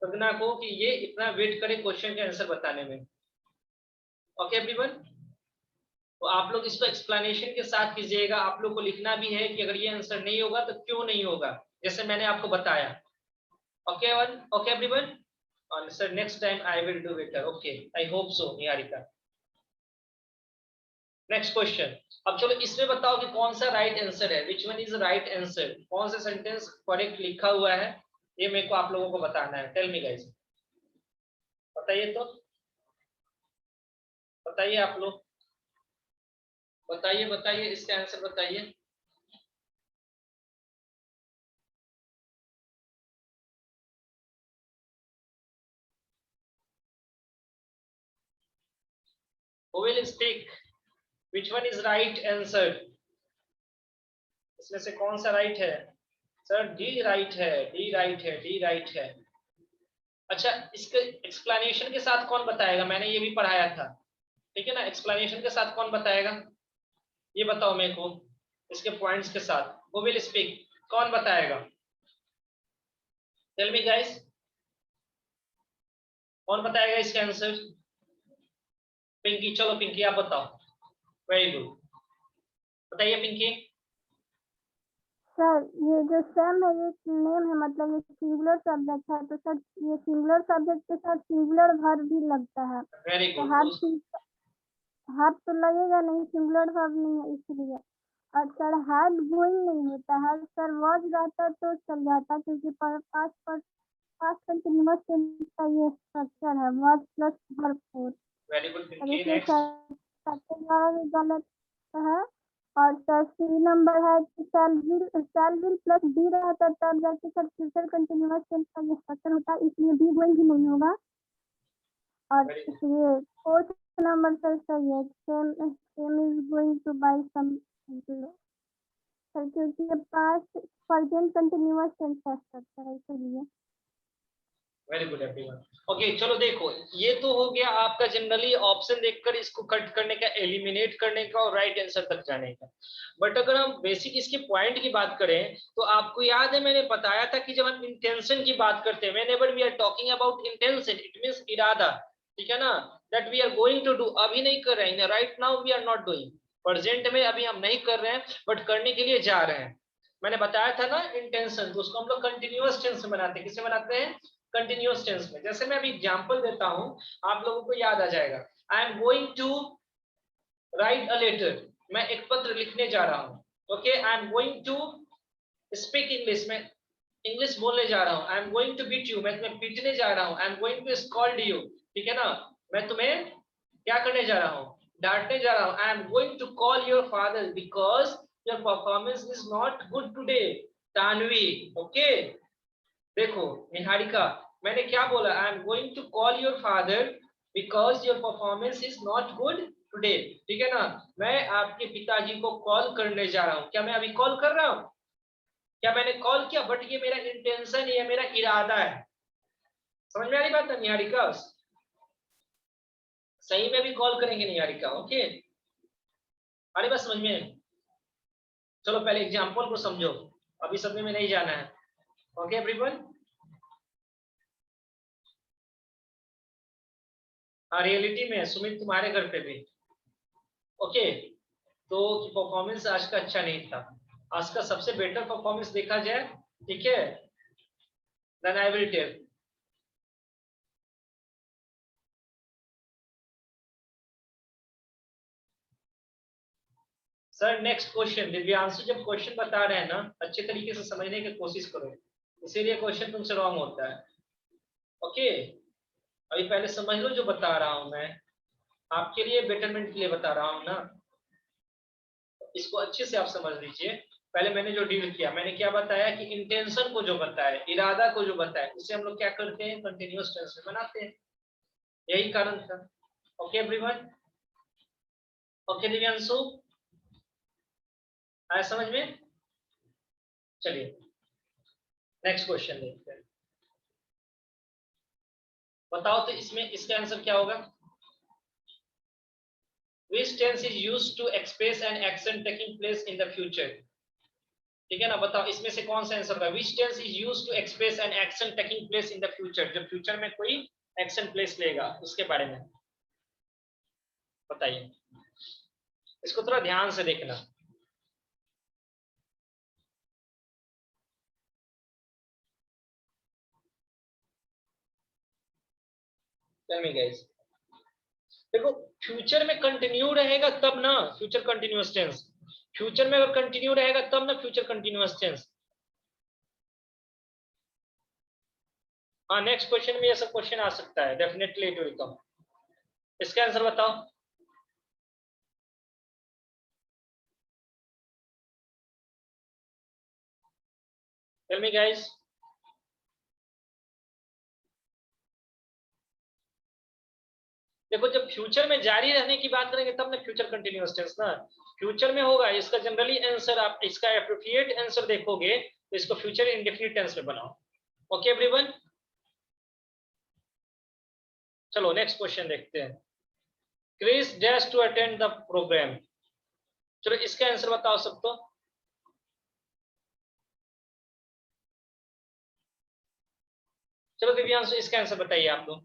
प्रज्ञा को, कि ये इतना वेट करे क्वेश्चन के आंसर बताने में। ओके एवरीवन, तो आप लोग इसको एक्सप्लेनेशन के साथ कीजिएगा। आप लोग को लिखना भी है कि अगर ये आंसर नहीं होगा तो क्यों नहीं होगा, जैसे मैंने आपको बताया। ओके ओके एवरीवन, और sir next time I will do better. Okay, I hope so Niharika. Next question. अब चलो इसमें बताओ कि कौन सा राइट आंसर है, which one is right answer, कौन सा सेंटेंस करेक्ट लिखा हुआ है, ये मेरे को आप लोगों को बताना है। टेल मी गाइस, बताइए तो, बताइए आप लोग, बताइए इसका आंसर बताइए। Who will speak? Which one is right answer? इसमें से कौन सा राइट है? सर डी राइट है, डी राइट है, डी राइट है। अच्छा, इसके एक्सप्लेनेशन के साथ कौन बताएगा? मैंने ये भी पढ़ाया था, ठीक है ना। एक्सप्लेनेशन के साथ कौन बताएगा, ये बताओ मेरे को, इसके पॉइंट्स के साथ। Who will speak? कौन बताएगा? टेल मी गाइस, कौन बताएगा इसका आंसर? पिंकी, चलो पिंकी आप बताओ। वेरी गुड, बताइए पिंकी। सर ये जो सेम है ये नेम है, मतलब ये सिंगुलर सब्जेक्ट है, तो सर ये सिंगुलर सब्जेक्ट के साथ सिंगुलर वर्ब भी लगता है। वेरी तो गुड। हाथ तो लगेगा नहीं, सिंगुलर वर्ब नहीं है इसलिए। और सर हैड गोइंग नहीं होता है सर, वॉज रहता तो चल जाता, क्योंकि पास्ट कंटीन्यूअस टेंस का ये स्ट्रक्चर है, was plus verb fours. Very good Pinki, इसलिए नेक्स्ट। सर भी गलत है। और सर सी नंबर है कि शैल विल प्लस बी रहता तब जाके सर फ्यूचर कंटीन्यूअस टेंस का ये स्ट्रक्चर होता है, इसलिए बी गोइंग भी नहीं होगा। और इसलिए फोर्थ नंबर सर सही है, Sam is going to buy some sir, क्योंकि ये पास्ट प्रेजेंट कंटीन्यूअस टेंस का स्ट्रक्चर है इसलिए। Very good everyone. ओके चलो देखो, ये तो हो गया आपका जनरली ऑप्शन देखकर इसको कट करने का, एलिमिनेट करने का और राइट आंसर तक जाने का। बट अगर हम बेसिक इसके पॉइंट की बात करें तो आपको याद है मैंने बताया था कि जब हम इंटेंशन की बात करते हैं, whenever we are talking about intention, it means इरादा, ठीक है ना, that we are going to do. अभी नहीं कर रहे हैं, right now we are not doing, present में अभी हम नहीं कर रहे हैं बट करने के लिए जा रहे हैं। मैंने बताया था ना इंटेंशन, तो उसको हम लोग कंटिन्यूअस टेंस में बनाते हैं। किसमें बनाते हैं? कंटिन्यूअस टेंस में। जैसे मैं अभी एग्जांपल देता हूं, आप लोगों को याद आ जाएगा। I am going to write a letter, मैं एक पत्र लिखने जा रहा हूं। Okay, I am going to speak English, में इंग्लिश बोलने जा रहा हूं। I am going to beat you, मैं तुम्हें पीटने जा रहा हूं। I am going to scold you, ठीक है ना, मैं तुम्हें क्या करने जा रहा हूं? डांटने जा रहा हूं। I am going to call your father because your performance is not good today, Tanvi. Okay, देखो निहारिका, मैंने क्या बोला? I am going to call your father because your performance is not good today, ठीक है ना, मैं आपके पिताजी को कॉल करने जा रहा हूं। क्या मैं अभी कॉल कर रहा हूं? क्या मैंने कॉल किया? बट ये मेरा इंटेंशन, ये मेरा इरादा है। समझ में आ रही बात है निहारिका? सही में भी कॉल करेंगे निहारिका। ओके, अरे बस समझ में। चलो पहले एग्जाम्पल को समझो, अभी समझ में नहीं जाना है। ओके एवरीवन, हाँ रियलिटी में सुमित तुम्हारे घर पे भी। ओके, तो परफॉर्मेंस आज का अच्छा नहीं था, आज का सबसे बेटर परफॉर्मेंस देखा जाए, ठीक है, then I will tell. Sir next question, Divyanshu जब क्वेश्चन बता रहे हैं ना अच्छे तरीके से समझने की कोशिश करो, इसीलिए क्वेश्चन तुमसे रॉन्ग होता है। ओके, अभी पहले समझ लो जो बता रहा हूं मैं, आपके लिए बेटरमेंट के लिए बता रहा हूं ना, इसको अच्छे से आप समझ लीजिए। पहले मैंने जो डील किया, मैंने क्या बताया कि इंटेंशन को जो बताया, इरादा को जो बताया, उसे हम लोग क्या करते हैं, कंटिन्यूअस टेंस में बनाते हैं, यही कारण था। ओके एवरीवन, ओके दिव्यांशु, आया समझ में? चलिए नेक्स्ट क्वेश्चन देखते हैं। बताओ तो इसमें इसका आंसर क्या होगा? Which tense is used to express an action taking place in the future? ठीक है ना, बताओ इसमें से कौन सा आंसर होगा? Which tense is used to express an action taking place in the future? जब फ्यूचर में कोई एक्शन प्लेस लेगा उसके बारे में बताइए, इसको थोड़ा ध्यान से देखना। Tell me guys, देखो फ्यूचर में कंटिन्यू रहेगा तब ना फ्यूचर कंटिन्यूअस टेंस, फ्यूचर में अगर कंटिन्यू रहेगा तब ना फ्यूचर कंटिन्यूअस टेंस। हाँ नेक्स्ट क्वेश्चन में ये सब क्वेश्चन आ सकता है, डेफिनेटली इट विल कम। इसका आंसर बताओ। टेल मी गाइस, देखो जब फ्यूचर में जारी रहने की बात करेंगे तब ना फ्यूचर कंटिन्यूअस टेंस ना, फ्यूचर में होगा इसका जनरली आंसर, आप इसका एप्रोप्रिएट आंसर देखोगे तो इसको फ्यूचर इंडेफिनिट टेंस में बनाओ। ओके एवरीवन, चलो नेक्स्ट क्वेश्चन देखते हैं। Chris dash to attend the program, चलो इसका आंसर बताओ सब तो। चलो दिव्यांशु इसका आंसर बताइए आप लोग,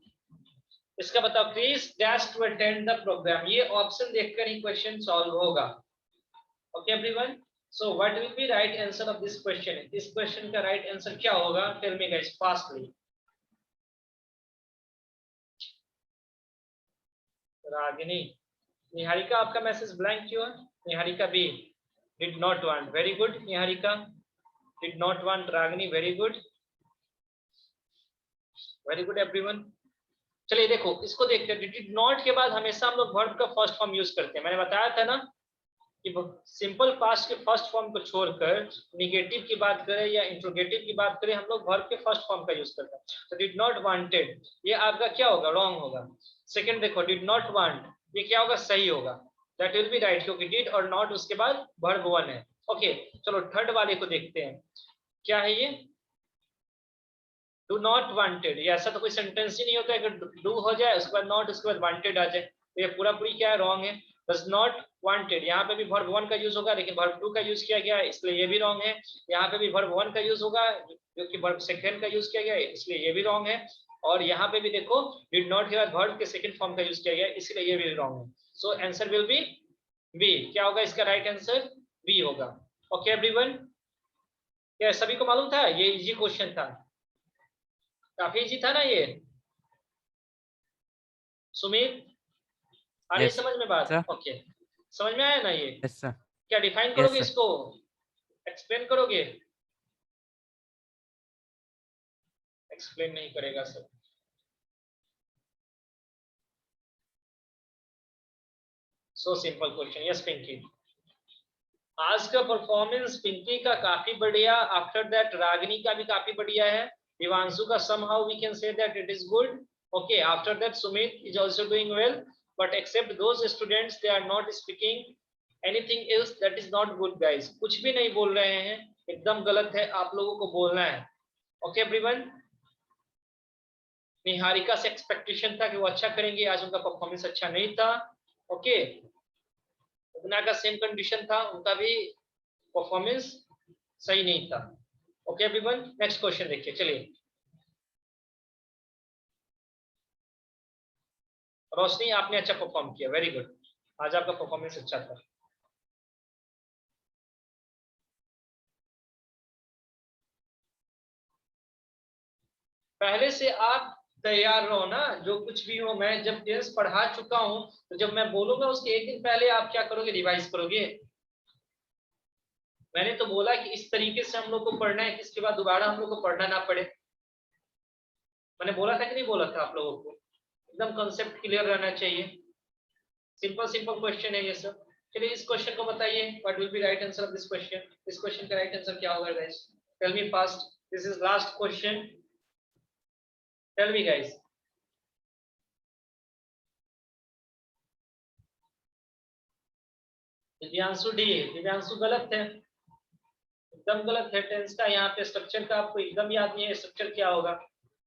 इसका बताओ। Chris dash to attend the program, ये ऑप्शन देखकर ही क्वेश्चन सॉल्व होगा। Okay everyone, so what will be right answer of this question? इस क्वेश्चन का राइट आंसर क्या होगा? Tell me guys fastly. Ragini, Niharika आपका मैसेज ब्लैंक क्यों है? Niharika B, did not want, very good Niharika, did not want. Ragini very good, very good everyone. चलिए देखो इसको देखते हैं, डिड नॉट के बाद हमेशा हम लोग वर्ब का फर्स्ट फॉर्म यूज करते हैं। मैंने बताया था ना कि सिंपल पास्ट के फर्स्ट फॉर्म को छोड़कर निगेटिव की बात करें या इंट्रोगेटिव की बात करें, हम लोग वर्ब के फर्स्ट फॉर्म का यूज करते हैं। तो डिड नॉट वांटेड, ये आपका क्या होगा? रॉन्ग होगा। सेकंड देखो, डिड नॉट वांट, ये क्या होगा? सही होगा, दैट विल बी राइट, क्योंकि डिड और नॉट उसके बाद वर्ब वन है। ओके चलो थर्ड वाले को देखते हैं, क्या है ये? डू नॉट वांटेड, ये ऐसा तो कोई सेंटेंस ही नहीं होता है कि डू हो जाए उसके बाद नॉट उसके बाद वांटेड आ जाए, तो ये पूरा पूरी क्या है? रॉन्ग है। डज नॉट वांटेड, यहाँ पे भी वर्ब वन का यूज होगा लेकिन वर्ब टू का यूज किया गया है इसलिए ये भी रॉन्ग है। यहाँ पे भी वर्ब वन का यूज होगा जो कि वर्ब सेकंड का यूज किया गया है इसलिए ये भी रॉन्ग है। और यहाँ पे भी देखो डिड नॉट के बाद वर्ब के सेकंड फॉर्म का यूज किया गया है इसलिए ये भी रॉन्ग है। So answer will be B. क्या होगा इसका राइट आंसर? बी होगा। ओके एवरीवन, क्या सभी को मालूम था? ये इजी क्वेश्चन था, काफी इजी था ना ये। सुमित आ रही Yes, समझ में बात? sir. ओके समझ में आया ना ये? Yes, sir. क्या डिफाइन Yes, करोगे sir. इसको, एक्सप्लेन करोगे? एक्सप्लेन नहीं करेगा sir. So simple question. Yes Pinki, आज का परफॉर्मेंस पिंकी का काफी बढ़िया, आफ्टर दैट रागिनी का भी काफी बढ़िया है, दिवांशु का somehow we can say that it is good. Okay, after that Sumit is also doing well, but except those students they are not speaking anything else, that is not good guys, कुछ भी नहीं बोल रहे हैं, एकदम गलत है, आप लोगों को बोलना है। ओके एवरीवन, निहारिका से एक्सपेक्टेशन था कि वो अच्छा करेंगे, आज उनका परफॉर्मेंस अच्छा नहीं था। ओके, उतना का सेम कंडीशन था, उनका भी परफॉर्मेंस सही नहीं था। ओके एवरीवन, नेक्स्ट क्वेश्चन देखिए। चलिए रोशनी आपने अच्छा परफॉर्म किया, वेरी गुड, आज आपका परफॉर्मेंस अच्छा था। पहले से आप तैयार रहो ना, जो कुछ भी हो, मैं जब टेंस पढ़ा चुका हूं तो जब मैं बोलूंगा उसके एक दिन पहले आप क्या करोगे, रिवाइज करोगे। मैंने तो बोला कि इस तरीके से हम लोग को पढ़ना है कि इसके बाद दोबारा हम लोग को पढ़ना ना पड़े। मैंने बोला था कि नहीं बोला था आप लोगों को? एकदम कंसेप्ट क्लियर रहना चाहिए। सिंपल सिंपल क्वेश्चन है ये सब। चलिए इस क्वेश्चन को बताइए, what will be right answer of this question. इस क्वेश्चन का राइट आंसर क्या होगा guys? Tell me fast, this is last question, tell me guys. Divyanshu D, Divyanshu गलत है, एकदम गलत है। टेंस का यहाँ पे स्ट्रक्चर का आपको एकदम याद नहीं है, स्ट्रक्चर क्या होगा।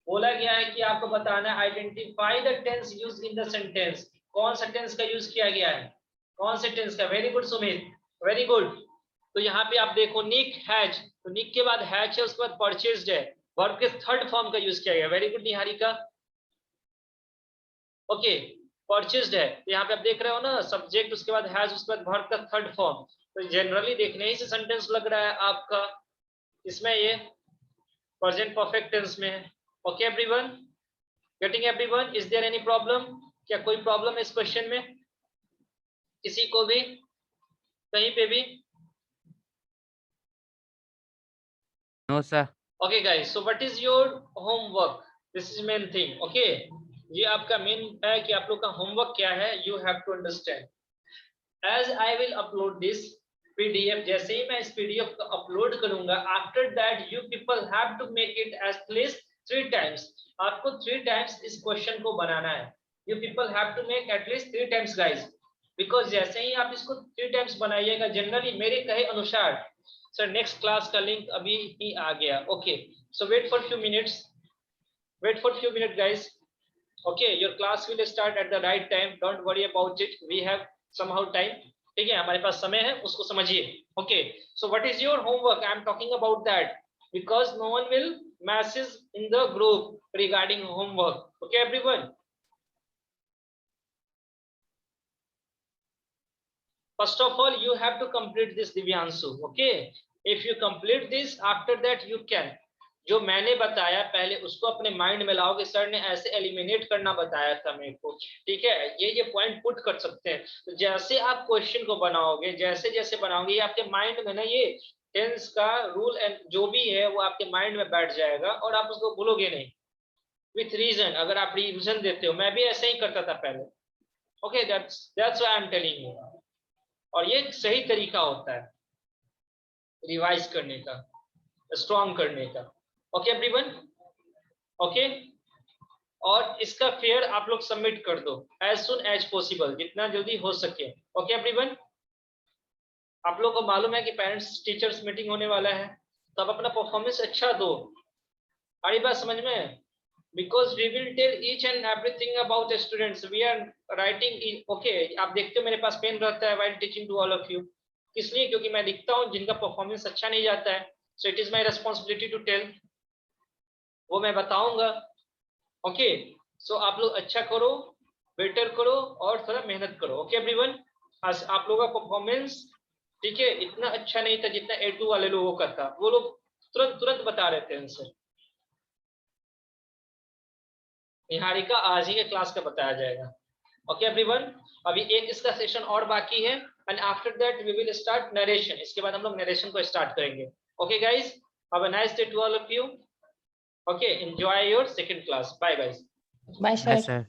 बोला गया है कि आपको बताना है identify the tense used in the sentence. कौन सा टेंस का यूज किया गया है, कौन से टेंस का? Very good Sumit, very good. तो यहाँ पे आप देखो निक हैज, तो निक के बाद हैज है, उसके बाद परचेज्ड है, वर्ब के थर्ड फॉर्म का यूज किया गया। Very good Niharika. Okay, purchased है, तो यहाँ पे आप देख रहे हो ना, सब्जेक्ट उसके बाद हैज उसके बाद वर्ब का थर्ड फॉर्म। तो जनरली देखने ही से सेंटेंस लग रहा है आपका इसमें ये प्रेजेंट परफेक्ट टेंस में है। Okay everyone, getting everyone? Is there any problem? क्या कोई प्रॉब्लम है इस क्वेश्चन में किसी को भी, कहीं पे भी? No sir. Okay guys, so what is your homework? This is main thing. Okay, ये आपका मेन है कि आप लोग का होमवर्क क्या है, you have to understand. As I will upload this PDF, जैसे ही मैं इस पीडीएफ को अपलोड करूंगा, after that you people have to make it at least 3 times. आपको 3 टाइम्स इस क्वेश्चन को बनाना है। You people have to make at least 3 times guys, because जैसे ही आप इसको 3 टाइम्स बनाइएगा, जनरली मेरे कहे अनुसार, सर नेक्स्ट क्लास का लिंक अभी ही आ गया। Okay, so wait for few minutes, wait for few minute guys. Okay, your class will start at the right time, don't worry about it, we have somehow time. ठीक है, हमारे पास समय है, उसको समझिए। Okay, so what is your homework? I am talking about that because no one will message in the group regarding homework. Okay everyone, first of all you have to complete this Divyanshu. Okay, if you complete this, after that you can, जो मैंने बताया पहले उसको अपने mind में लाओगे। Sir ने ऐसे एलिमिनेट करना बताया था मेरे को, ठीक है, ये पॉइंट पुट कर सकते हैं। तो जैसे आप क्वेश्चन को बनाओगे, जैसे जैसे बनाओगे, ये आपके माइंड में ना, ये टेंस का रूल एंड जो भी है वो आपके माइंड में बैठ जाएगा और आप उसको भूलोगे नहीं। विथ रीजन, अगर आप रिविजन देते हो, मैं भी ऐसे ही करता था पहले। Okay, that's why I am telling you. और ये सही तरीका होता है रिवाइज करने का, स्ट्रॉन्ग करने का। ओके एवरीवन, ओके, और इसका फेयर आप लोग सबमिट कर दो एज सुन एज पॉसिबल, जितना जल्दी हो सके। ओके एवरीवन, आप लोग को मालूम है कि पेरेंट्स टीचर्स मीटिंग होने वाला है, तो आप अपना परफॉर्मेंस अच्छा दो। आड़ी बात समझ में? because we will tell each and everything about the students, we are writing in, okay, आप देखते हो मेरे पास पेन रहता है while teaching to all of you, इसलिए क्योंकि मैं दिखता हूँ जिनका परफॉर्मेंस अच्छा नहीं जाता है, so it is my responsibility to tell, वो मैं बताऊंगा। ओके, सो आप लोग अच्छा करो, बेटर करो और थोड़ा मेहनत करो। ओके एवरीवन, आज आप लोगों का परफॉर्मेंस, ठीक है, इतना अच्छा नहीं था जितना A2 वाले लोगों का था। वो लोग तुरंत बता रहे थे आंसर। निहारिका आज ही के क्लास का बताया जाएगा। ओके एवरीवन, अभी एक इसका सेशन और बाकी है and after that we will start narration. इसके बाद हम लोग नरेशन को स्टार्ट करेंगे। Okay guys, have a nice day to all of you. Okay, enjoy your second class. Bye guys. Bye sir.